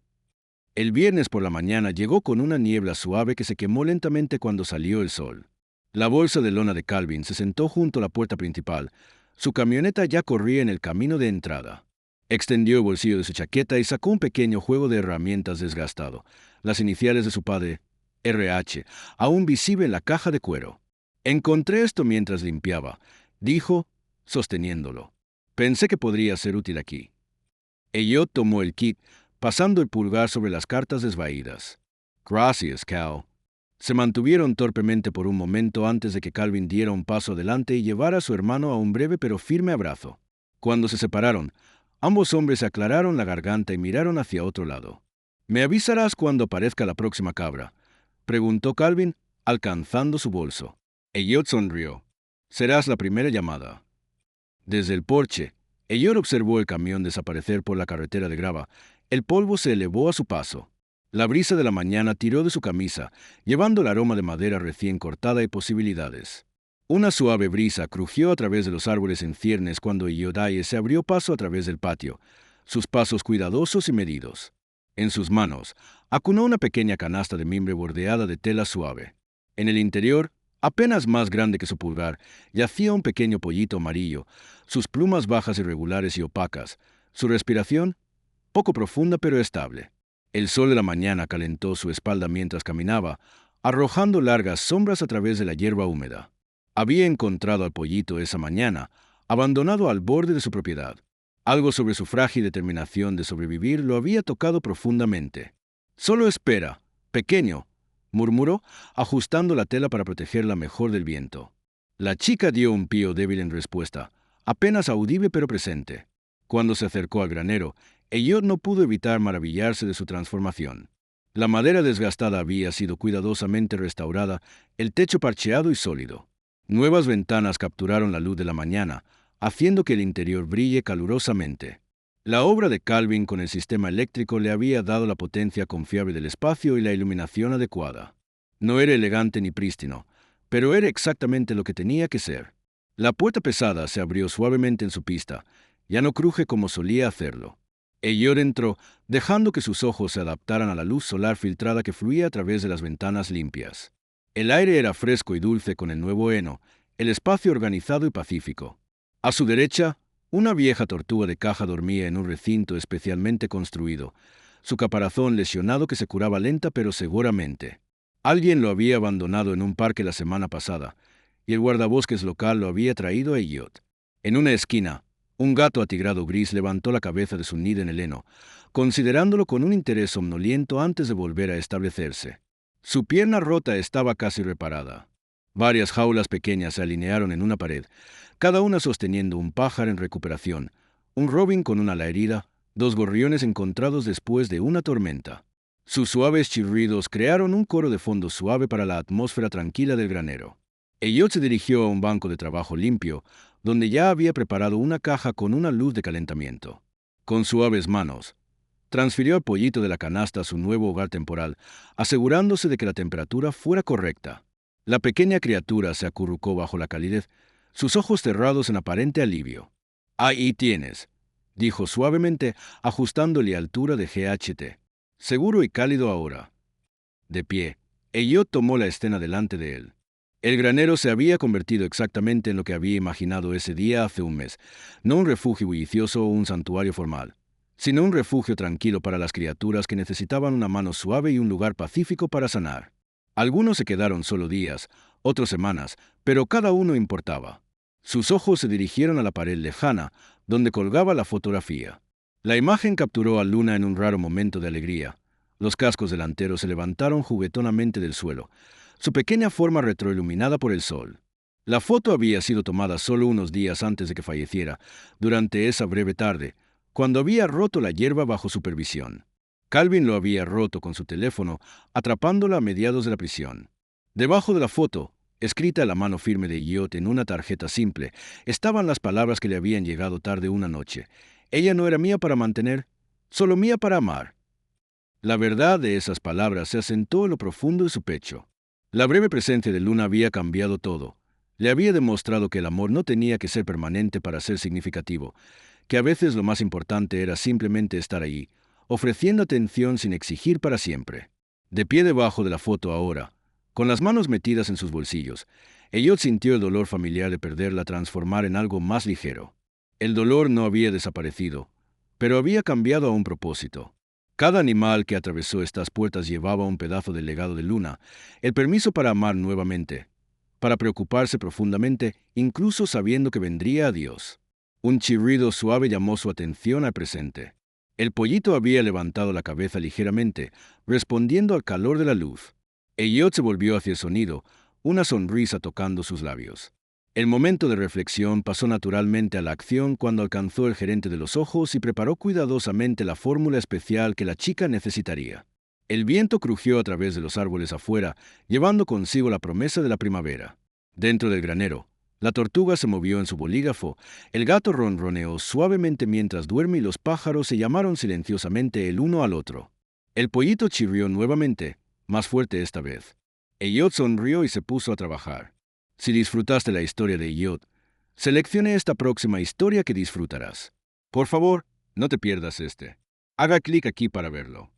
El viernes por la mañana llegó con una niebla suave que se quemó lentamente cuando salió el sol. La bolsa de lona de Calvin se sentó junto a la puerta principal. Su camioneta ya corría en el camino de entrada. Extendió el bolsillo de su chaqueta y sacó un pequeño juego de herramientas desgastado, las iniciales de su padre, RH, aún visible en la caja de cuero. Encontré esto mientras limpiaba, dijo, sosteniéndolo. Pensé que podría ser útil aquí. Elliot tomó el kit, pasando el pulgar sobre las cartas desvaídas. Gracias, Cal. Se mantuvieron torpemente por un momento antes de que Calvin diera un paso adelante y llevara a su hermano a un breve pero firme abrazo. Cuando se separaron, ambos hombres se aclararon la garganta y miraron hacia otro lado. «¿Me avisarás cuando aparezca la próxima cabra?», preguntó Calvin, alcanzando su bolso. Elliot sonrió. «Serás la primera llamada». Desde el porche, Elliot observó el camión desaparecer por la carretera de grava. El polvo se elevó a su paso. La brisa de la mañana tiró de su camisa, llevando el aroma de madera recién cortada y posibilidades. Una suave brisa crujió a través de los árboles en ciernes cuando Elliot se abrió paso a través del patio, sus pasos cuidadosos y medidos. En sus manos, acunó una pequeña canasta de mimbre bordeada de tela suave. En el interior, apenas más grande que su pulgar, yacía un pequeño pollito amarillo, sus plumas bajas irregulares y opacas, su respiración poco profunda pero estable. El sol de la mañana calentó su espalda mientras caminaba, arrojando largas sombras a través de la hierba húmeda. Había encontrado al pollito esa mañana, abandonado al borde de su propiedad. Algo sobre su frágil determinación de sobrevivir lo había tocado profundamente. «Solo espera, pequeño», murmuró, ajustando la tela para protegerla mejor del viento. La chica dio un pío débil en respuesta, apenas audible pero presente. Cuando se acercó al granero, Elliot no pudo evitar maravillarse de su transformación. La madera desgastada había sido cuidadosamente restaurada, el techo parcheado y sólido. Nuevas ventanas capturaron la luz de la mañana, haciendo que el interior brille calurosamente. La obra de Calvin con el sistema eléctrico le había dado la potencia confiable del espacio y la iluminación adecuada. No era elegante ni prístino, pero era exactamente lo que tenía que ser. La puerta pesada se abrió suavemente en su pista. Ya no cruje como solía hacerlo. Elliot entró, dejando que sus ojos se adaptaran a la luz solar filtrada que fluía a través de las ventanas limpias. El aire era fresco y dulce con el nuevo heno, el espacio organizado y pacífico. A su derecha, una vieja tortuga de caja dormía en un recinto especialmente construido, su caparazón lesionado que se curaba lenta pero seguramente. Alguien lo había abandonado en un parque la semana pasada, y el guardabosques local lo había traído a Elliot. En una esquina, un gato atigrado gris levantó la cabeza de su nido en el heno, considerándolo con un interés somnoliento antes de volver a establecerse. Su pierna rota estaba casi reparada. Varias jaulas pequeñas se alinearon en una pared, cada una sosteniendo un pájaro en recuperación, un robin con una ala herida, 2 gorriones encontrados después de una tormenta. Sus suaves chirridos crearon un coro de fondo suave para la atmósfera tranquila del granero. Elliot se dirigió a un banco de trabajo limpio, donde ya había preparado una caja con una luz de calentamiento. Con suaves manos, transfirió al pollito de la canasta a su nuevo hogar temporal, asegurándose de que la temperatura fuera correcta. La pequeña criatura se acurrucó bajo la calidez, sus ojos cerrados en aparente alivio. «Ahí tienes», dijo suavemente, ajustándole altura de GHT. «Seguro y cálido ahora». De pie, Elliot tomó la escena delante de él. El granero se había convertido exactamente en lo que había imaginado ese día hace un mes, no un refugio bullicioso o un santuario formal, sino un refugio tranquilo para las criaturas que necesitaban una mano suave y un lugar pacífico para sanar. Algunos se quedaron solo días, otros semanas, pero cada uno importaba. Sus ojos se dirigieron a la pared lejana, donde colgaba la fotografía. La imagen capturó a Luna en un raro momento de alegría. Los cascos delanteros se levantaron juguetonamente del suelo, su pequeña forma retroiluminada por el sol. La foto había sido tomada solo unos días antes de que falleciera, durante esa breve tarde, cuando había roto la hierba bajo supervisión. Calvin lo había roto con su teléfono, atrapándola a mediados de la prisión. Debajo de la foto, escrita a la mano firme de Elliot en una tarjeta simple, estaban las palabras que le habían llegado tarde una noche. Ella no era mía para mantener, solo mía para amar. La verdad de esas palabras se asentó en lo profundo de su pecho. La breve presencia de Luna había cambiado todo. Le había demostrado que el amor no tenía que ser permanente para ser significativo, que a veces lo más importante era simplemente estar allí, ofreciendo atención sin exigir para siempre. De pie debajo de la foto ahora, con las manos metidas en sus bolsillos, Elliot sintió el dolor familiar de perderla transformar en algo más ligero. El dolor no había desaparecido, pero había cambiado a un propósito. Cada animal que atravesó estas puertas llevaba un pedazo del legado de Luna, el permiso para amar nuevamente, para preocuparse profundamente, incluso sabiendo que vendría a Dios. Un chirrido suave llamó su atención al presente. El pollito había levantado la cabeza ligeramente, respondiendo al calor de la luz. Elliot se volvió hacia el sonido, una sonrisa tocando sus labios. El momento de reflexión pasó naturalmente a la acción cuando alcanzó el gerente de los ojos y preparó cuidadosamente la fórmula especial que la chica necesitaría. El viento crujió a través de los árboles afuera, llevando consigo la promesa de la primavera. Dentro del granero, la tortuga se movió en su bolígrafo, el gato ronroneó suavemente mientras duerme y los pájaros se llamaron silenciosamente el uno al otro. El pollito chirrió nuevamente, más fuerte esta vez. Elliot sonrió y se puso a trabajar. Si disfrutaste la historia de Elliot, seleccione esta próxima historia que disfrutarás. Por favor, no te pierdas este. Haga clic aquí para verlo.